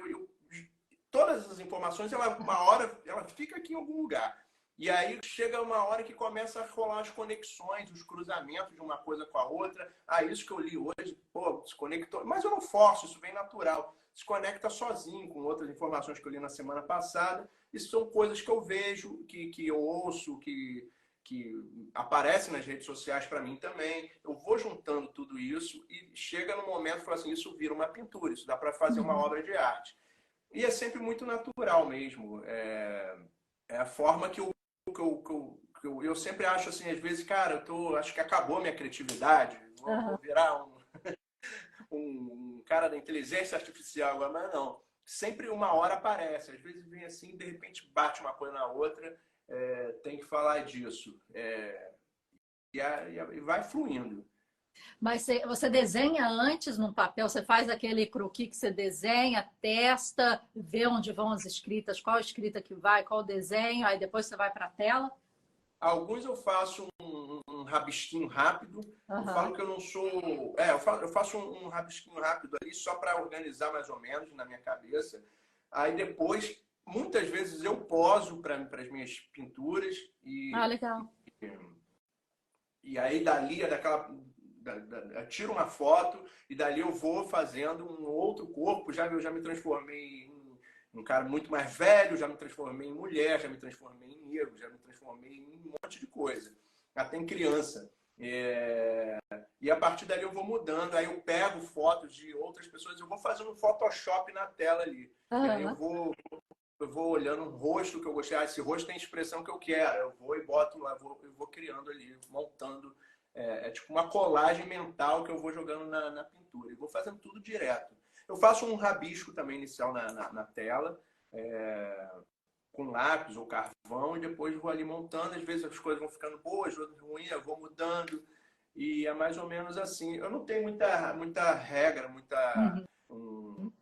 B: todas essas informações, uma hora, ela fica aqui em algum lugar. E aí chega uma hora que começa a rolar as conexões, os cruzamentos de uma coisa com a outra. Isso que eu li hoje, pô, se conectou. Mas eu não forço, isso vem natural. Se conecta sozinho com outras informações que eu li na semana passada. Isso são coisas que eu vejo, que eu ouço, que aparecem nas redes sociais para mim também. Eu vou juntando tudo isso e chega no momento que falo assim, isso vira uma pintura, isso dá para fazer uma obra de arte. E é sempre muito natural mesmo. É a forma que eu sempre acho assim, às vezes, cara, acho que acabou a minha criatividade, vou virar um cara da inteligência artificial agora, mas não. Sempre uma hora aparece. Às vezes vem assim, de repente bate uma coisa na outra. Tem que falar disso. E vai fluindo.
A: Mas você desenha antes num papel, você faz aquele croquis que você desenha, testa, vê onde vão as escritas, qual escrita que vai, qual desenho, aí depois você vai para a tela?
B: Alguns eu faço um rabisquinho rápido. Eu falo
A: Aham.
B: que eu não sou. Eu faço um rabisquinho rápido ali só para organizar mais ou menos na minha cabeça. Aí depois, muitas vezes eu poso para as minhas pinturas
A: Ah, legal.
B: e aí dali, eu tiro uma foto e dali eu vou fazendo um outro corpo. Eu já me transformei em um cara muito mais velho, já me transformei em mulher, já me transformei em negro, já me transformei em um monte de coisa. Até em criança. E a partir dali eu vou mudando. Aí eu pego fotos de outras pessoas, eu vou fazendo um Photoshop na tela ali. E aí
A: Aham.
B: eu vou olhando um rosto que eu gostei. Ah, esse rosto tem a expressão que eu quero. Eu vou e boto lá, eu vou criando ali, montando. Tipo uma colagem mental que eu vou jogando na pintura. E vou fazendo tudo direto. Eu faço um rabisco também inicial na tela, com lápis ou carvão, e depois vou ali montando. Às vezes as coisas vão ficando boas, outras ruins, eu vou mudando. E é mais ou menos assim. Eu não tenho muita regra,
A: Uhum.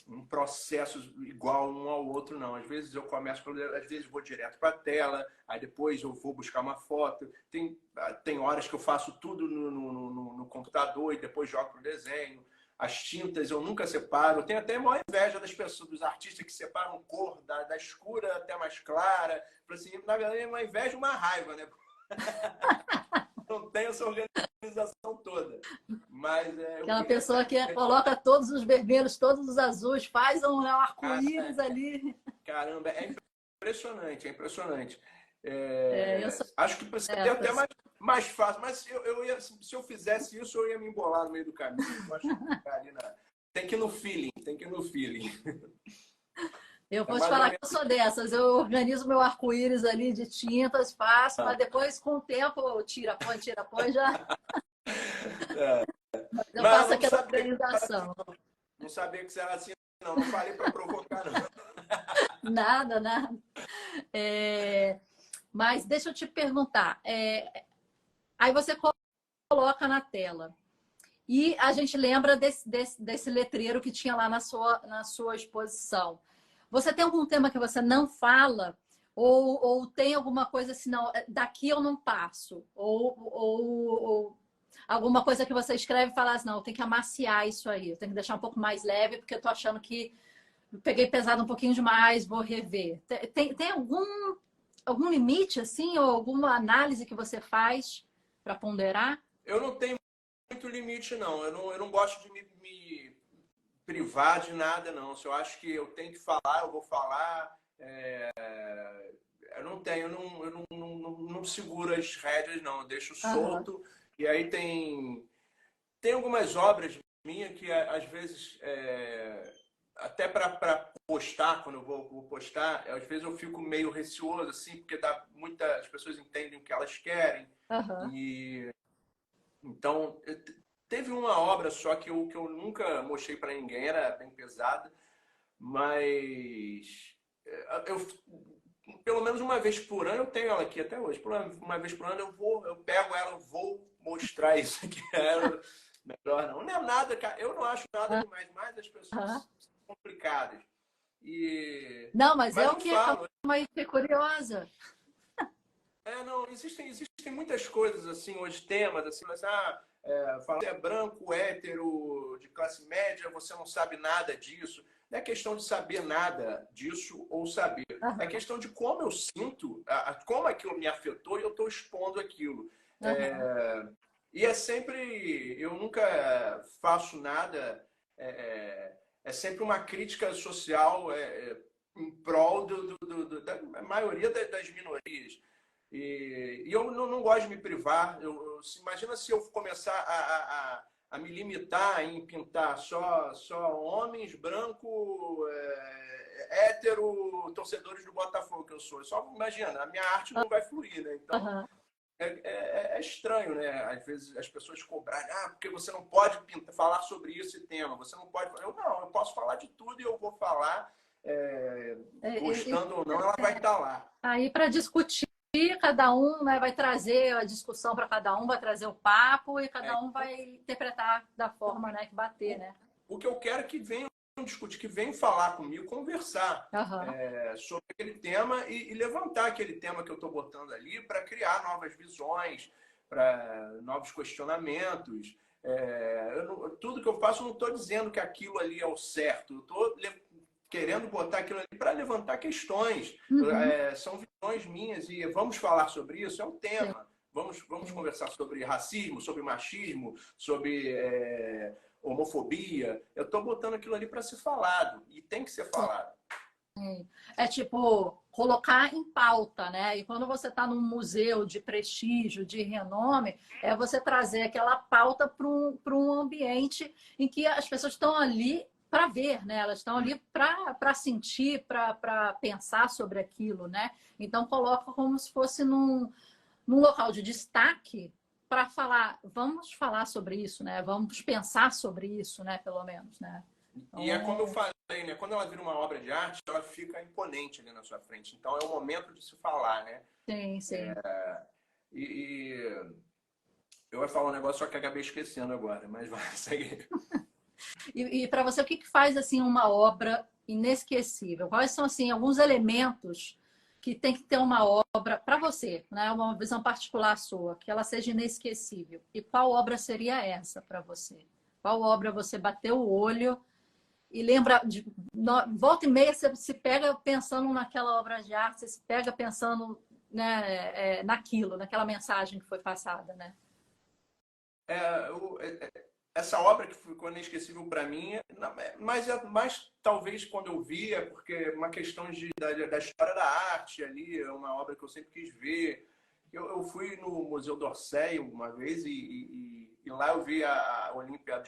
B: um processo igual um ao outro, não. Às vezes eu começo, às vezes vou direto para a tela, aí depois eu vou buscar uma foto. Tem horas que eu faço tudo no computador e depois jogo para o desenho. As tintas eu nunca separo. Eu tenho até a maior inveja das pessoas, dos artistas que separam cor da escura até mais clara. Assim, na verdade, é uma inveja e uma raiva, né? Não tenho essa organização toda. Mas eu
A: Aquela
B: queria
A: pessoa
B: ter.
A: que coloca todos os vermelhos, todos os azuis, faz um
B: Cara,
A: arco-íris ali.
B: caramba, é impressionante, é impressionante.
A: Eu sou
B: Acho que seria até
A: dessas.
B: mais fácil, mas se eu fizesse isso, eu ia me embolar no meio do caminho. Eu acho que ficar ali tem que ir no feeling, tem que ir no feeling.
A: Eu
B: É
A: vou te
B: mais ou
A: falar que
B: menos.
A: eu sou dessas. Eu organizo meu arco-íris ali de tintas, faço, mas depois, com o tempo, tira, põe, já. Eu
B: Mas eu
A: faço
B: não
A: aquela
B: sabia que era assim,
A: organização.
B: não sabia que era assim, não. Não falei para provocar, não.
A: Nada, nada. É, Mas deixa eu te perguntar. Aí você coloca na tela. E a gente lembra desse letreiro que tinha lá na sua exposição. Você tem algum tema que você não fala? Ou tem alguma coisa assim, não, daqui eu não passo? Ou alguma coisa que você escreve e fala assim, não, eu tenho que amaciar isso aí, eu tenho que deixar um pouco mais leve, porque eu tô achando que eu peguei pesado um pouquinho demais, vou rever. Tem algum limite, assim, ou alguma análise que você faz para ponderar?
B: Eu não tenho muito limite, não. Eu não gosto de me privar de nada, não. Se eu acho que eu tenho que falar, eu vou falar. Eu não tenho, eu não seguro as rédeas, não. Eu deixo
A: Aham,
B: solto. E aí tem algumas obras minhas que, às vezes, até para postar, quando eu vou postar, às vezes eu fico meio receoso, assim, porque as pessoas entendem o que elas querem.
A: aham.
B: E então, teve uma obra só que eu nunca mostrei para ninguém, era bem pesada, mas eu pelo menos uma vez por ano, eu tenho ela aqui até hoje. Uma vez por ano eu pego ela, eu vou mostrar isso aqui. Melhor não. Não é nada, cara. Eu não acho nada demais, mas as
A: Aham.
B: pessoas são complicadas. E...
A: Não, mas
B: Mas
A: é o
B: eu
A: que é
B: falo.
A: uma fiquei curiosa.
B: Não, existem muitas coisas assim, hoje, temas, assim, mas fala, você é branco, hétero, de classe média, você não sabe nada disso. Não é questão de saber nada disso ou saber. É
A: Aham,
B: questão de como eu sinto, como aquilo me afetou e eu estou expondo aquilo.
A: aham,
B: E é sempre, eu nunca faço nada, é sempre uma crítica social em prol da maioria das minorias. E eu não gosto de me privar. Imagina se eu começar a me limitar em pintar só homens, branco, hétero, torcedores do Botafogo que eu sou. Só imagina, a minha arte não vai fluir, né? Então,
A: aham.
B: é estranho, né? Às vezes as pessoas cobrarem, porque você não pode falar sobre esse tema, você não pode. Eu posso falar de tudo e eu vou falar, gostando ou não, ela vai estar lá.
A: Aí para discutir, cada um, né, vai trazer a discussão para cada um, vai trazer o papo e cada um vai interpretar da forma, né, que bater, né?
B: O que eu quero é que venham discutir, que venham falar comigo, conversar sobre aquele tema e levantar aquele tema que eu estou botando ali para criar novas visões, para novos questionamentos. Tudo que eu faço, eu não estou dizendo que aquilo ali é o certo. Eu estou querendo botar aquilo ali para levantar questões. São visões minhas e vamos falar sobre isso, é um tema. Vamos conversar sobre racismo, sobre machismo, sobre homofobia. Eu estou botando aquilo ali para ser falado e tem que ser falado.
A: É tipo colocar em pauta, né? E quando você está num museu de prestígio, de renome, é você trazer aquela pauta para um ambiente em que as pessoas estão ali para ver, né? Elas estão ali para sentir, para pensar sobre aquilo, né? Então coloca como se fosse num local de destaque para falar, vamos falar sobre isso, né? Vamos pensar sobre isso, né? Pelo menos, né? Então,
B: e é como eu falei, né? Quando ela vira uma obra de arte, ela fica imponente ali na sua frente. Então é o momento de se falar, né?
A: Sim, sim.
B: E eu ia falar um negócio só que acabei esquecendo agora, mas vai seguir.
A: E para você, o que faz assim uma obra inesquecível? Quais são assim alguns elementos que tem que ter uma obra para você, né? Uma visão particular sua, que ela seja inesquecível. E qual obra seria essa para você? Qual obra você bateu o olho e lembra de volta e meia você se pega pensando naquela obra de arte, você se pega pensando, né, naquilo, naquela mensagem que foi passada, né?
B: Essa obra que ficou inesquecível para mim, mas talvez quando eu vi, é porque é uma questão da história da arte ali, é uma obra que eu sempre quis ver. Eu fui no Museu d'Orsay uma vez e lá eu vi a Olímpia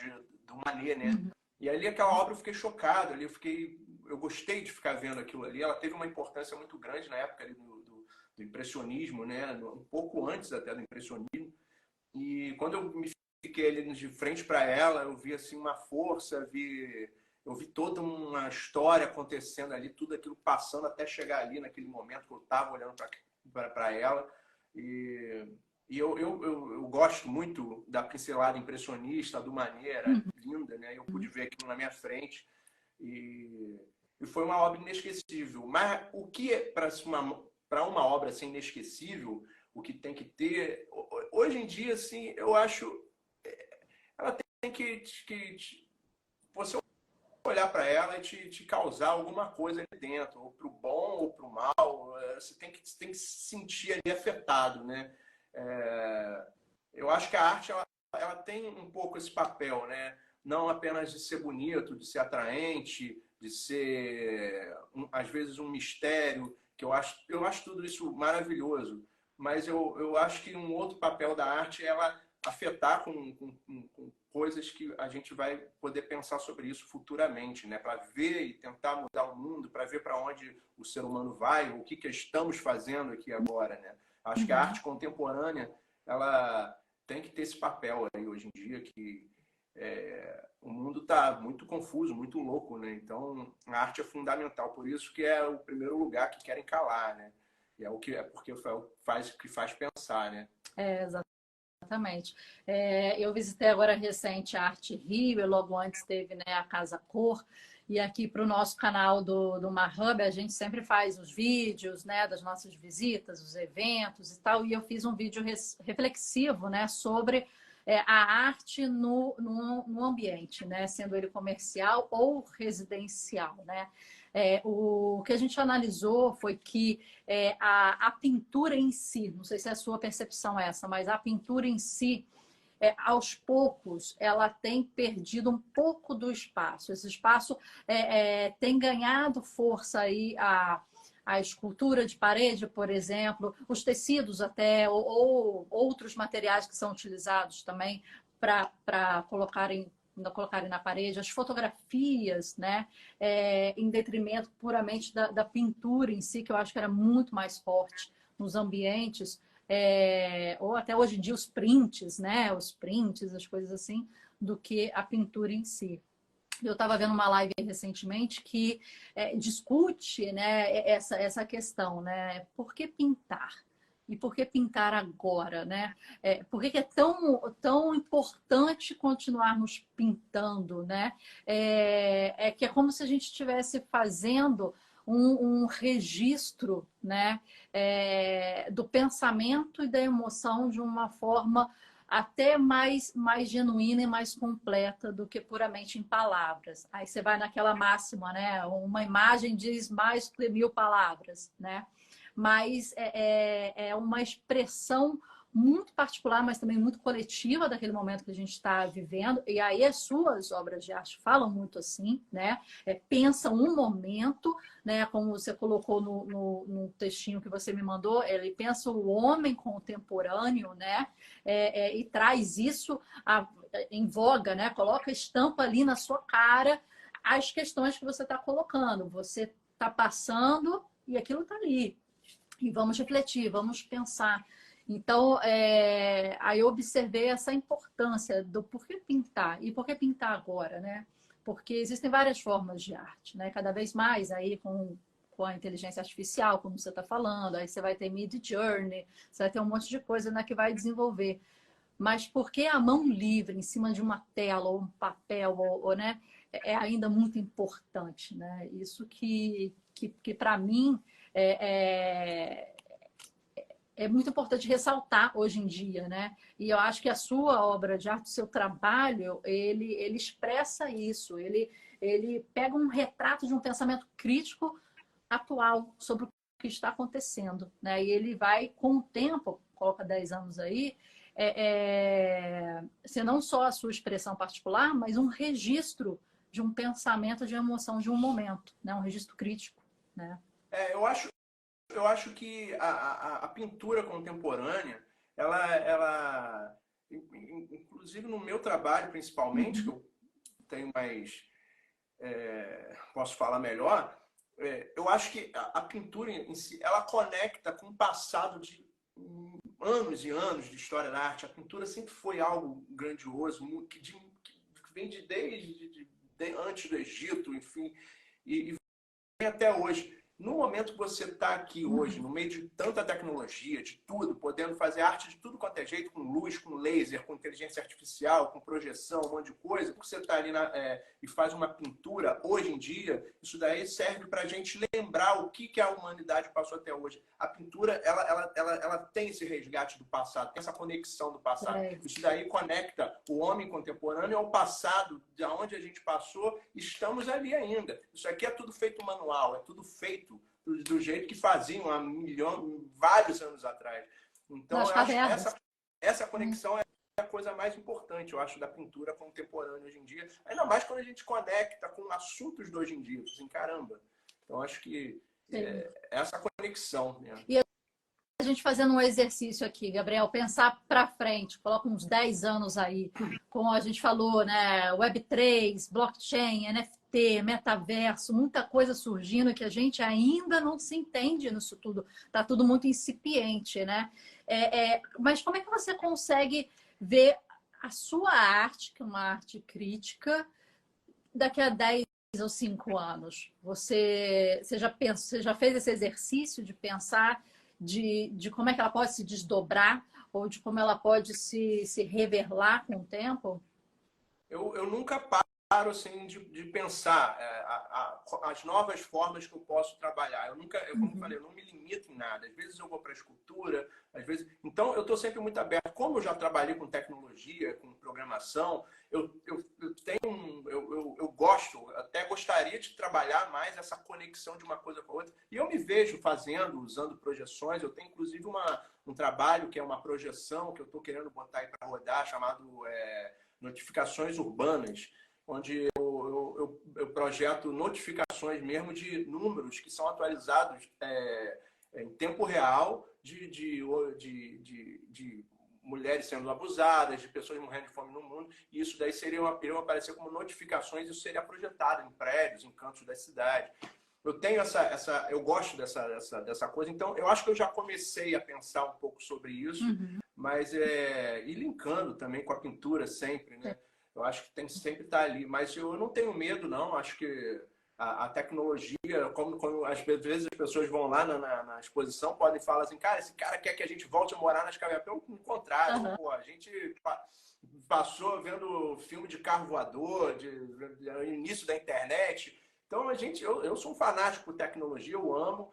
B: do Manet, né? E ali aquela obra eu fiquei chocado, ali eu gostei de ficar vendo aquilo ali. Ela teve uma importância muito grande na época ali do impressionismo, né? Um pouco antes até do impressionismo. E quando eu me fiquei ali de frente para ela, eu vi assim uma força, eu vi toda uma história acontecendo ali, tudo aquilo passando até chegar ali naquele momento que eu estava olhando para ela. E eu gosto muito da pincelada impressionista, do Manet, era linda, né? Eu pude ver aquilo na minha frente e foi uma obra inesquecível. Mas o que é para uma obra ser inesquecível, o que tem que ter hoje em dia, assim, eu acho ela tem que você olhar para ela e te causar alguma coisa ali dentro, ou para o bom ou para o mal. Você tem que se sentir ali afetado, né? Eu acho que a arte ela tem um pouco esse papel, né? Não apenas de ser bonito, de ser atraente, de ser às vezes um mistério, que eu acho tudo isso maravilhoso. Mas eu acho que um outro papel da arte é ela afetar com coisas que a gente vai poder pensar sobre isso futuramente, né? Para ver e tentar mudar o mundo, para ver para onde o ser humano vai, o que estamos fazendo aqui agora, né? Acho que a arte contemporânea ela tem que ter esse papel aí hoje em dia que o mundo está muito confuso, muito louco, né? Então a arte é fundamental, por isso que é o primeiro lugar que querem calar, né? E é o que porque faz que faz pensar, né?
A: Exatamente. Eu visitei agora recente a Arte Rio, e logo antes teve, né, a Casa Cor. E aqui para o nosso canal do Marhub, a gente sempre faz os vídeos, né, das nossas visitas, os eventos e tal. E eu fiz um vídeo reflexivo, né, sobre a arte no ambiente, né, sendo ele comercial ou residencial, né? O que a gente analisou foi que a pintura em si, não sei se é a sua percepção essa, mas a pintura em si, aos poucos, ela tem perdido um pouco do espaço. Esse espaço tem ganhado força aí a escultura de parede, por exemplo, os tecidos até, ou outros materiais que são utilizados também para colocarem na parede, as fotografias, né, em detrimento puramente da pintura em si, que eu acho que era muito mais forte nos ambientes. ou até hoje em dia os prints, né? Os prints, as coisas assim, do que a pintura em si. Eu estava vendo uma live recentemente que discute, né, essa questão, né? Por que pintar? E por que pintar agora, né? Por que é tão importante continuarmos pintando, né? Que é como se a gente estivesse fazendo um registro, né? Do pensamento e da emoção de uma forma até mais genuína e mais completa do que puramente em palavras. Aí você vai naquela máxima, né? Uma imagem diz mais que 1000 palavras, né? Mas é uma expressão muito particular, mas também muito coletiva daquele momento que a gente está vivendo. E aí as suas obras de arte falam muito assim, né? Pensam um momento, né? Como você colocou no textinho que você me mandou, ele pensa o homem contemporâneo, né? E traz isso em voga, né? Coloca a estampa ali na sua cara as questões que você está colocando. Você está passando e aquilo está ali. E vamos refletir, vamos pensar. Então, aí eu observei essa importância do porquê pintar. E por que pintar agora, né? Porque existem várias formas de arte, né? Cada vez mais aí com a inteligência artificial, como você está falando, aí você vai ter Midjourney, você vai ter um monte de coisa, né, que vai desenvolver. Mas por que a mão livre em cima de uma tela ou um papel, né, ainda muito importante, né? Isso que para mim é, é muito importante ressaltar hoje em dia, né? E eu acho que a sua obra de arte, o seu trabalho, ele expressa isso. Ele pega um retrato de um pensamento crítico atual sobre o que está acontecendo, né? E ele vai, com o tempo, coloca 10 anos aí, ser não só a sua expressão particular, mas um registro de um pensamento, de emoção, de um momento, né? Um registro crítico, né?
B: Eu acho que a pintura contemporânea, inclusive no meu trabalho principalmente, que eu tenho mais, posso falar melhor, eu acho que a pintura em si, ela conecta com o passado de anos e anos de história da arte. A pintura sempre foi algo grandioso, que vem desde antes do Egito, enfim, e vem até hoje. No momento que você está aqui hoje, no meio de tanta tecnologia, de tudo, podendo fazer arte de tudo quanto é jeito, com luz, com laser, com inteligência artificial, com projeção, um monte de coisa, você está ali e faz uma pintura, hoje em dia, isso daí serve para a gente lembrar o que a humanidade passou até hoje. A pintura, ela tem esse resgate do passado, tem essa conexão do passado. Isso daí conecta o homem contemporâneo ao passado, de onde a gente passou, estamos ali ainda. Isso aqui é tudo feito manual, é tudo feito do jeito que faziam há vários anos atrás. Então, eu acho que essa conexão é a coisa mais importante, eu acho, da pintura contemporânea hoje em dia. Ainda mais quando a gente conecta com assuntos de hoje em dia. Assim, caramba. Então, acho que essa conexão, né?
A: E a gente fazendo um exercício aqui, Gabriel, pensar para frente, coloca uns 10 anos aí, como a gente falou, né? Web3, blockchain, NFT, metaverso, muita coisa surgindo que a gente ainda não se entende nisso tudo. Tá tudo muito incipiente, né? Mas como é que você consegue ver a sua arte, que é uma arte crítica, daqui a 10 ou 5 anos? Você já fez esse exercício de pensar de como é que ela pode se desdobrar ou de como ela pode se revelar com o tempo?
B: Eu nunca paro assim, de pensar as novas formas que eu posso trabalhar. Como eu falei, eu não me limito em nada. Às vezes eu vou para a escultura, às vezes... Então, eu estou sempre muito aberto. Como eu já trabalhei com tecnologia, com programação, eu gosto, até gostaria de trabalhar mais essa conexão de uma coisa com a outra. E eu me vejo usando projeções. Eu tenho, inclusive, um trabalho que é uma projeção que eu estou querendo botar aí para rodar, chamado Notificações Urbanas, onde eu projeto notificações mesmo de números que são atualizados em tempo real de mulheres sendo abusadas, de pessoas morrendo de fome no mundo, e isso daí iriam aparecer como notificações, isso seria projetado em prédios, em cantos da cidade. eu tenho eu gosto dessa coisa, então eu acho que eu já comecei a pensar um pouco sobre isso,
A: Uhum.
B: mas e linkando também com a pintura sempre, né? Eu acho que tem que sempre estar ali, mas eu não tenho medo, não. Acho que a tecnologia, como às vezes as pessoas vão lá na exposição, podem falar assim, cara, esse cara quer que a gente volte a morar nas cavernas. Pelo contrário,
A: Uhum.
B: pô, a gente passou vendo filme de carro voador, início da internet. Então, eu sou um fanático por tecnologia, eu amo,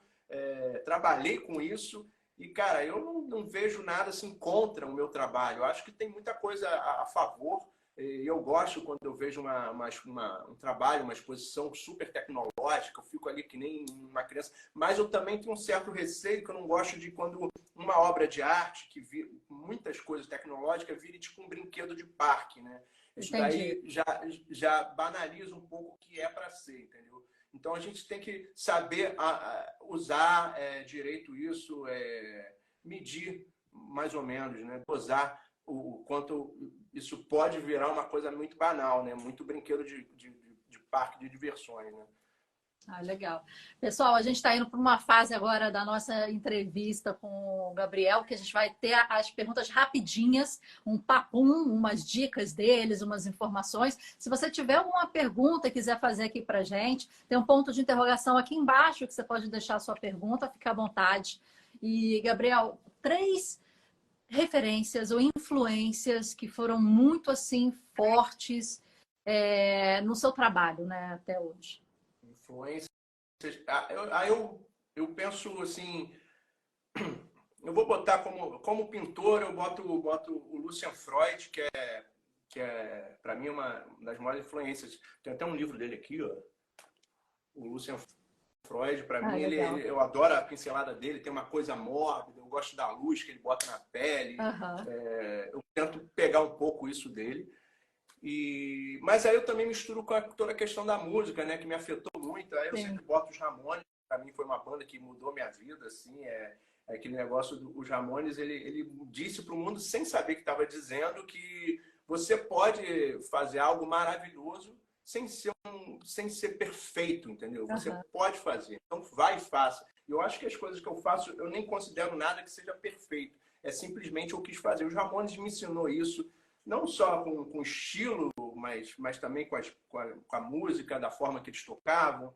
B: trabalhei com isso e, cara, eu não vejo nada assim contra o meu trabalho. Eu acho que tem muita coisa a favor. E eu gosto quando eu vejo um trabalho, uma exposição super tecnológica, eu fico ali que nem uma criança. Mas eu também tenho um certo receio, que eu não gosto de quando uma obra de arte, que vira muitas coisas tecnológicas, vire tipo um brinquedo de parque, né? Isso
A: Entendi.
B: daí já banaliza um pouco o que é para ser, entendeu? Então a gente tem que saber usar direito isso, medir mais ou menos, né? Dosar o quanto isso pode virar uma coisa muito banal, né? Muito brinquedo de parque de diversões, né?
A: Ah, legal. Pessoal, a gente está indo para uma fase agora da nossa entrevista com o Gabriel, que a gente vai ter as perguntas rapidinhas, um papum, umas dicas deles, umas informações. Se você tiver alguma pergunta e quiser fazer aqui para a gente, tem um ponto de interrogação aqui embaixo que você pode deixar a sua pergunta, fica à vontade. E, Gabriel, 3 referências ou influências que foram muito assim fortes no seu trabalho, né, até hoje.
B: Influências. Eu penso assim, eu vou botar como pintor, eu boto o Lucian Freud, que é para mim uma das maiores influências. Tem até um livro dele aqui, ó. O Lucian Freud, para
A: Ah,
B: mim,
A: legal.
B: eu adoro a pincelada dele, tem uma coisa mórbida, eu gosto da luz que ele bota na pele.
A: Aham.
B: Eu tento pegar um pouco isso dele. Mas aí eu também misturo com toda a questão da música, né, que me afetou muito. Aí eu
A: Sim.
B: sempre boto os Ramones, para mim foi uma banda que mudou minha vida, assim, aquele negócio dos Ramones, ele disse para o mundo sem saber que estava dizendo que você pode fazer algo maravilhoso sem ser perfeito, entendeu? Você
A: Aham.
B: pode fazer, então vai e faça. E eu acho que as coisas que eu faço, eu nem considero nada que seja perfeito. É simplesmente eu quis fazer. Os Ramones me ensinou isso, não só com estilo, mas também com a música, da forma que eles tocavam.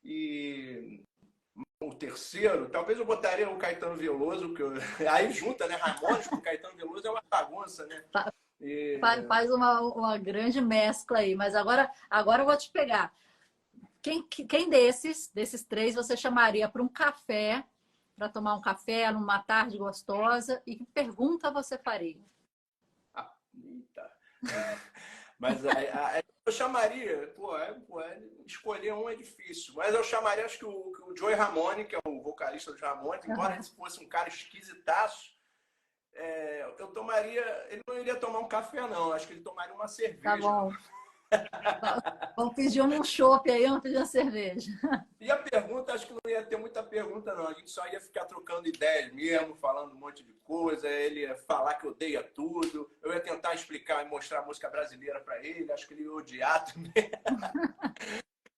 B: E o terceiro, talvez eu botaria o Caetano Veloso, aí junta, né? Ramones com Caetano Veloso é uma bagunça, né?
A: Fa-
B: E...
A: Faz uma grande mescla aí, mas agora eu vou te pegar. Quem desses 3, você chamaria para um café, para tomar um café numa tarde gostosa, e que pergunta você faria?
B: Eita. Mas eu chamaria, escolher um é difícil, mas eu chamaria, acho que o Joey Ramone, que é o vocalista dos Ramones, embora
A: Aham.
B: ele fosse um cara esquisitaço, eu tomaria, ele não iria tomar um café não, acho que ele tomaria uma
A: Tá
B: cerveja.
A: bom. Vamos pedir um chopp aí, vamos pedir uma cerveja.
B: E a pergunta, acho que não ia ter muita pergunta, não. A gente só ia ficar trocando ideias mesmo, falando um monte de coisa. Ele ia falar que odeia tudo. Eu ia tentar explicar e mostrar a música brasileira para ele. Acho que ele ia odiar também.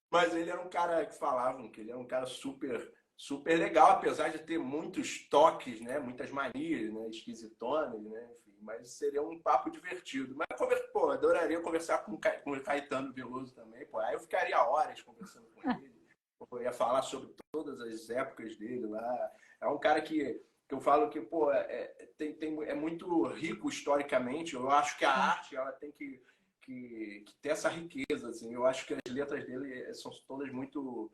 B: Mas ele era um cara que falavam que ele era um cara super, super legal, apesar de ter muitos toques, né? Muitas manias, né? Esquisitonas, né? Enfim, mas seria um papo divertido. Mas, pô, adoraria conversar com o Caetano Veloso também. Pô, aí eu ficaria horas conversando com ele. Eu ia falar sobre todas as épocas dele lá. É um cara que eu falo que, pô, é muito rico historicamente. Eu acho que a arte ela tem que ter essa riqueza. Assim. Eu acho que as letras dele são todas muito.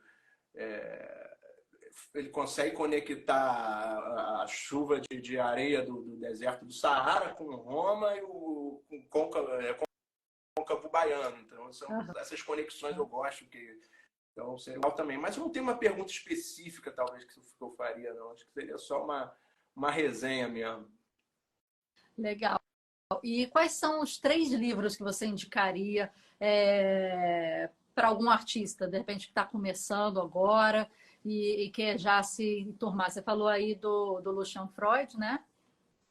B: Ele consegue conectar a chuva de areia do deserto do Saara com Roma e com o côncavo baiano. Então, essas conexões eu gosto que. Então, seria legal também. Mas eu não tenho uma pergunta específica, talvez, que eu faria, não. Acho que seria só uma resenha mesmo.
A: Legal. E quais são os 3 livros que você indicaria para algum artista, de repente, que está começando agora e quer já se enturmar? Você falou aí do Lucian Freud, né?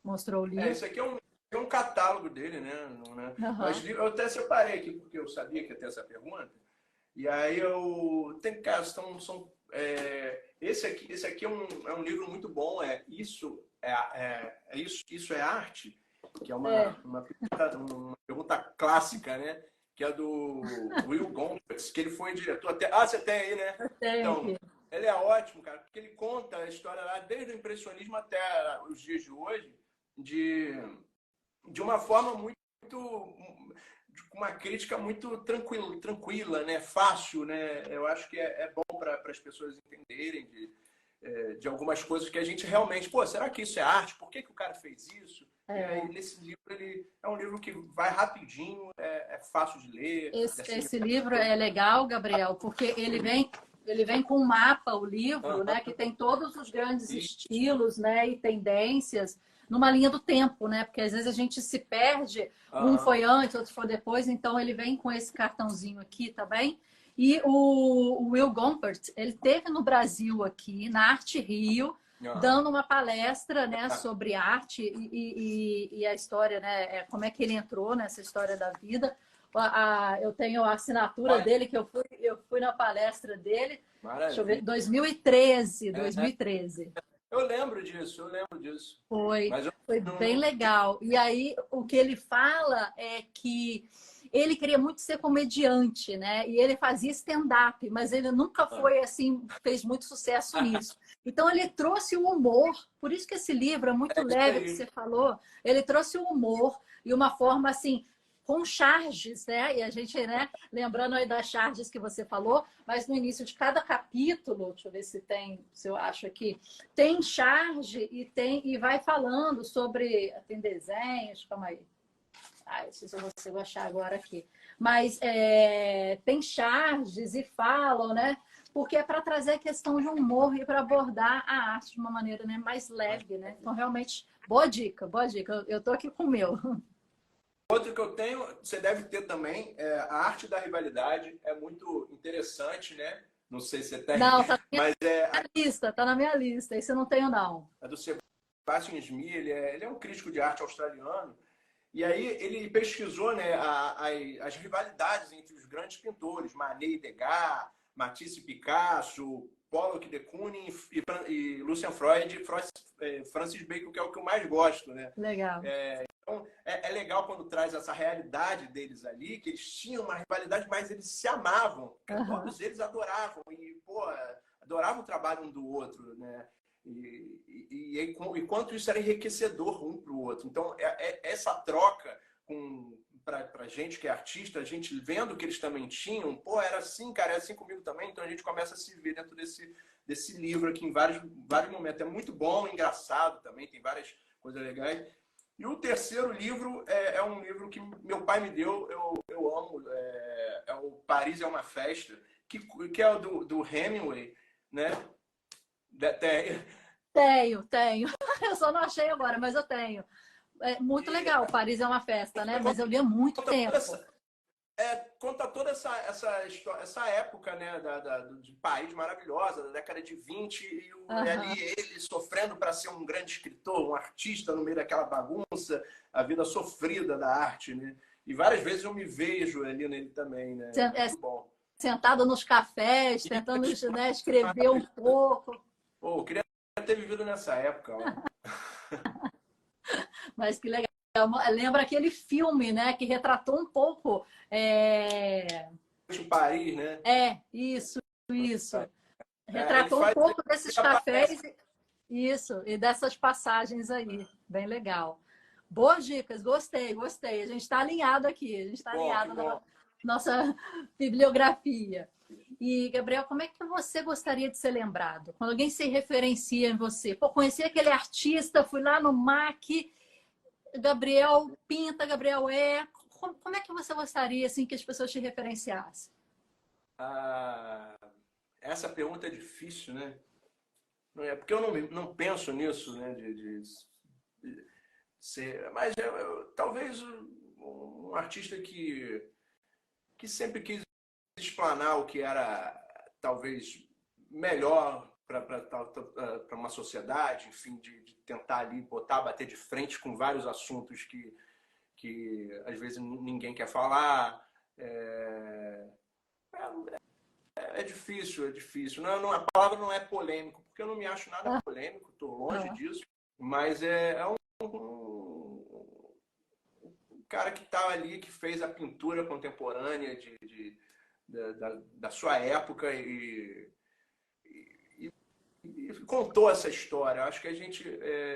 A: Mostrou o livro.
B: Isso aqui é um catálogo dele, né? Mas
A: Aham.
B: eu até separei aqui, porque eu sabia que ia ter essa pergunta. E aí cara, esse aqui é um livro muito bom. Isso é arte, que é uma pergunta clássica, né? Que é do Will Gompertz, que ele foi diretor até. Ah, você tem aí, né?
A: Eu tenho
B: Então,
A: aqui.
B: ele é ótimo, cara, porque ele conta a história lá desde o impressionismo até os dias de hoje, de, de uma forma muito com uma crítica muito tranquila, né? Fácil, né? Eu acho que é bom para as pessoas entenderem de algumas coisas que a gente realmente, pô, será que isso é arte? Por que o cara fez isso? E aí, nesse livro, ele é um livro que vai rapidinho, é fácil de ler.
A: Esse livro é legal, Gabriel, porque ele vem com um mapa, o livro, né, que tem todos os grandes estilos, né, e tendências numa linha do tempo, né? Porque às vezes a gente se perde, um foi antes, outro foi depois, então ele vem com esse cartãozinho aqui também. E o Will Gompert, ele teve no Brasil aqui, na Arte Rio, dando uma palestra, né, sobre arte e a história, né, como é que ele entrou nessa história da vida. Eu tenho a assinatura dele, que eu fui na palestra dele.
B: Maravilha.
A: Deixa eu ver, 2013.
B: Eu lembro disso.
A: Foi bem legal. E aí, o que ele fala é que ele queria muito ser comediante, né? E ele fazia stand-up, mas ele nunca foi assim, fez muito sucesso nisso. Então, ele trouxe o humor. Por isso que esse livro é muito leve, que você falou. Ele trouxe o humor e uma forma assim, com charges, né? E a gente, né, lembrando aí das charges que você falou, mas no início de cada capítulo, deixa eu ver se eu acho aqui, tem charge e vai falando sobre, tem desenhos, calma aí. Não sei se eu consigo achar agora aqui. Mas tem charges e falam, né? Porque é para trazer a questão de humor e para abordar a arte de uma maneira, né, mais leve, né? Então, realmente, boa dica, boa dica. Eu tô aqui com o meu.
B: Outro que eu tenho, você deve ter também, a Arte da Rivalidade. É muito interessante, né? Não sei se você tem,
A: não, tá
B: mas
A: tá na minha lista. Esse eu não tenho, não.
B: É do Sebastian Smith, ele é um crítico de arte australiano. E aí ele pesquisou, né, as rivalidades entre os grandes pintores, Manet e Degas, Matisse e Picasso, Pollock de Kooning e Lucian Freud e Francis Bacon, que é o que eu mais gosto, né?
A: Legal.
B: Então, é legal quando traz essa realidade deles ali, que eles tinham uma rivalidade, mas eles se amavam. Todos eles adoravam. E, pô, adoravam o trabalho um do outro, né? E quanto isso era enriquecedor um para o outro. Então, essa troca para gente que é artista, a gente vendo que eles também tinham, pô, era assim, cara, é assim comigo também. Então, a gente começa a se ver dentro desse livro aqui em vários momentos. É muito bom, engraçado também, tem várias coisas legais. E o terceiro livro é um livro que meu pai me deu, eu amo, é o Paris é uma Festa, que é o do Hemingway, né?
A: Tenho. Eu só não achei agora, mas eu tenho. É muito legal. Paris é uma festa, né? Mas eu li há muito tempo.
B: Conta toda essa época, né, de Paris maravilhosa, da década de 20, e ali ele sofrendo para ser um grande escritor, um artista no meio daquela bagunça, a vida sofrida da arte, né? E várias vezes eu me vejo ali nele também, né? Muito bom.
A: Sentado nos cafés, tentando, né, escrever um pouco.
B: Pô, eu queria ter vivido nessa época, ó.
A: Mas que legal. Lembra aquele filme, né, que retratou um pouco.
B: De Paris, né?
A: Isso. Retratou um pouco desses cafés. Isso, e dessas passagens aí. Bem legal. Boas dicas, gostei. A gente está alinhado aqui, na nossa bibliografia. E, Gabriel, como é que você gostaria de ser lembrado? Quando alguém se referencia em você. Pô, conheci aquele artista, fui lá no MAC, Gabriel pinta, Gabriel Como é que você gostaria assim, que as pessoas te referenciassem?
B: Essa pergunta é difícil, né? Porque eu não penso nisso, né? De ser, mas talvez um artista que sempre quis explanar o que era talvez melhor para uma sociedade, enfim, de tentar ali bater de frente com vários assuntos que às vezes ninguém quer falar. é difícil, é difícil. A palavra não é polêmico, porque eu não me acho nada polêmico, estou longe disso, mas é um cara que está ali, que fez a pintura contemporânea da sua época e contou essa história. Acho que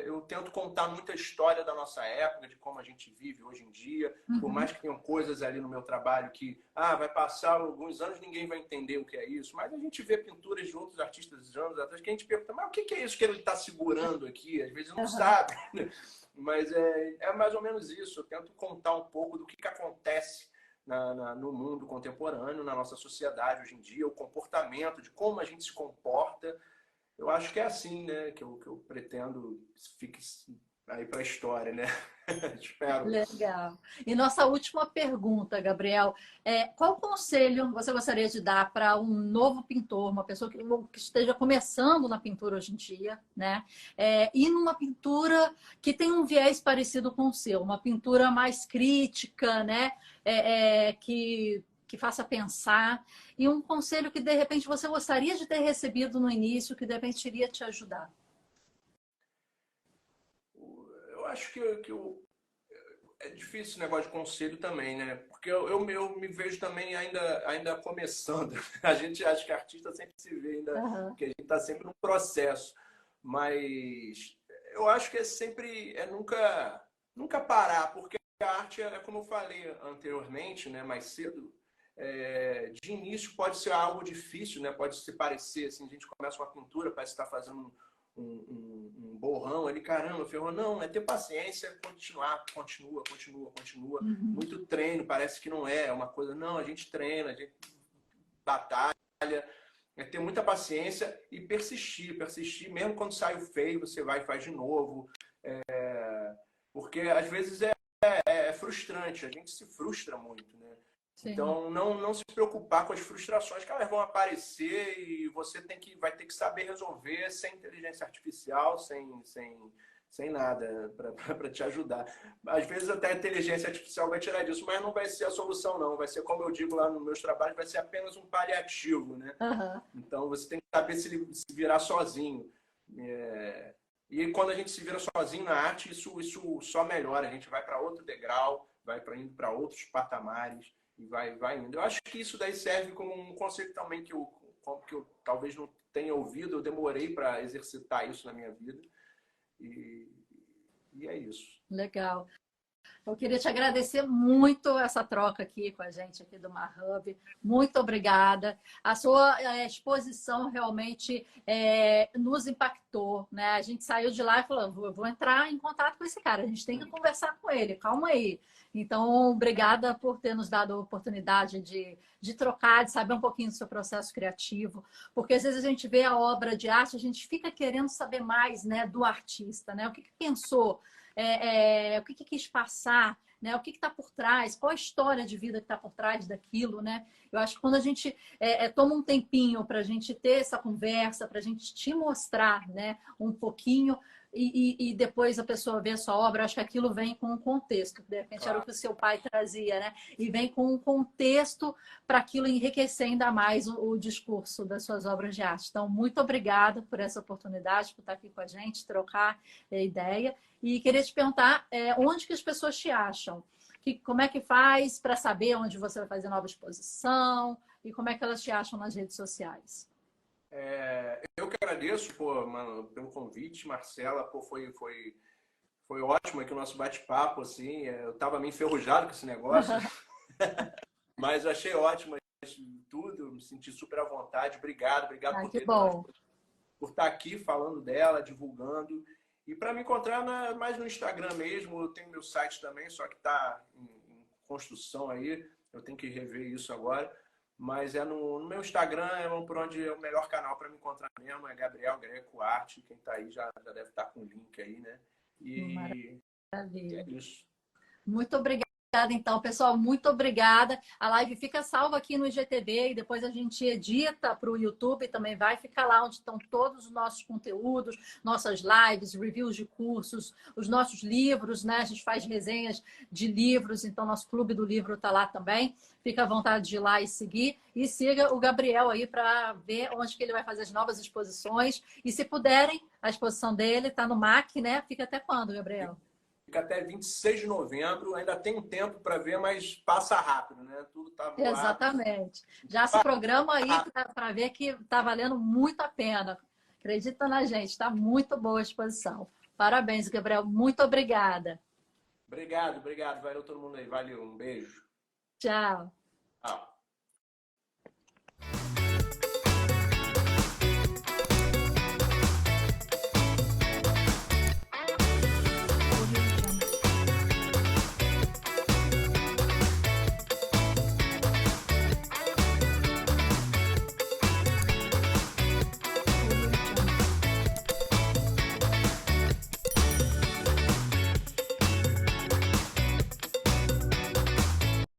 B: eu tento contar muita história da nossa época, de como a gente vive hoje em dia, por mais que tenham coisas ali no meu trabalho que vai passar alguns anos, ninguém vai entender o que é isso, mas a gente vê pinturas de outros artistas de anos atrás que a gente pergunta, mas o que é isso que ele está segurando aqui? Às vezes não sabe, mas é mais ou menos isso. Eu tento contar um pouco do que acontece no mundo contemporâneo, na nossa sociedade hoje em dia, o comportamento, de como a gente se comporta. Eu acho que é assim, né, que eu pretendo fique aí para a história, né? Espero.
A: Legal. E nossa última pergunta, Gabriel, qual conselho você gostaria de dar para um novo pintor, uma pessoa que esteja começando na pintura hoje em dia, né? E numa pintura que tem um viés parecido com o seu, uma pintura mais crítica, né? Que faça pensar, e um conselho que de repente você gostaria de ter recebido no início, que de repente iria te ajudar.
B: Eu acho que é difícil esse negócio de conselho também, né? Porque eu me vejo também ainda começando. A gente acha que artista sempre se vê ainda, que a gente está sempre num processo. Mas eu acho que nunca parar, porque a arte é como eu falei anteriormente, né? Mais cedo. De início pode ser algo difícil, né? Pode se parecer assim, a gente começa uma pintura, parece que está fazendo um borrão ali, caramba, ferrou. Não, é ter paciência, continua. Muito treino, parece que não é uma coisa. Não, a gente treina, a gente batalha, é ter muita paciência e persistir, mesmo quando sai o feio, você vai e faz de novo, porque às vezes é frustrante, a gente se frustra muito, né? Sim. Então, não se preocupar com as frustrações, que elas vão aparecer e você vai ter que saber resolver sem inteligência artificial, sem nada para te ajudar. Às vezes até a inteligência artificial vai tirar disso, mas não vai ser a solução, não. Vai ser, como eu digo lá nos meus trabalhos, vai ser apenas um paliativo, né? Então, você tem que saber se virar sozinho. E quando a gente se vira sozinho na arte, isso só melhora. A gente vai para outro degrau, indo para outros patamares e vai indo. Eu acho que isso daí serve como um conceito também que eu talvez não tenha ouvido. Eu demorei para exercitar isso na minha vida. E é isso.
A: Legal. Eu queria te agradecer muito essa troca aqui com a gente aqui do MarHub. Muito obrigada. A sua exposição realmente nos impactou, né? A gente saiu de lá e falou, eu vou entrar em contato com esse cara, a gente tem que conversar com ele, calma aí. Então, obrigada por ter nos dado a oportunidade de trocar, de saber um pouquinho do seu processo criativo, porque às vezes a gente vê a obra de arte, a gente fica querendo saber mais, né, do artista, né? O que pensou? O que quis passar, né? O que está por trás, qual a história de vida que está por trás daquilo, né? Eu acho que quando a gente toma um tempinho para a gente ter essa conversa, para a gente te mostrar, né, um pouquinho, e depois a pessoa vê a sua obra, acho que aquilo vem com um contexto, de repente era o que o seu pai trazia, né? E vem com um contexto para aquilo enriquecer ainda mais o discurso das suas obras de arte. Então, muito obrigada por essa oportunidade, por estar aqui com a gente, trocar ideia. E queria te perguntar onde que as pessoas te acham? Como é que faz para saber onde você vai fazer nova exposição? E como é que elas te acham nas redes sociais?
B: Eu que agradeço mano, pelo convite, Marcela. Foi ótimo aqui o nosso bate-papo. Assim, eu estava meio enferrujado com esse negócio, mas achei ótimo tudo. Me senti super à vontade. Obrigado por estar aqui falando dela, divulgando. E para me encontrar mais no Instagram mesmo, eu tenho meu site também, só que está em construção aí, eu tenho que rever isso agora. Mas no meu Instagram, por onde é o melhor canal para me encontrar mesmo, é Gabriel Greco Arte. Quem está aí já deve estar com o link aí, né? E
A: Maravilha.
B: é isso.
A: Muito obrigada. Então, pessoal, muito obrigada. A live fica salva aqui no IGTV e depois a gente edita para o YouTube. Também vai ficar lá onde estão todos os nossos conteúdos, nossas lives, reviews de cursos, os nossos livros, né? A gente faz resenhas de livros, então nosso Clube do Livro está lá também. Fica à vontade de ir lá e seguir. E siga o Gabriel aí para ver onde que ele vai fazer as novas exposições. E se puderem, a exposição dele está no MAC, né? Fica até quando, Gabriel?
B: Fica até 26 de novembro, ainda tem um tempo para ver, mas passa rápido, né? Tudo tá voado.
A: Exatamente. Já se programa aí para ver que está valendo muito a pena. Acredita na gente, está muito boa a exposição. Parabéns, Gabriel. Muito obrigada.
B: Obrigado. Valeu todo mundo aí. Valeu. Um beijo.
A: Tchau.
B: Tchau.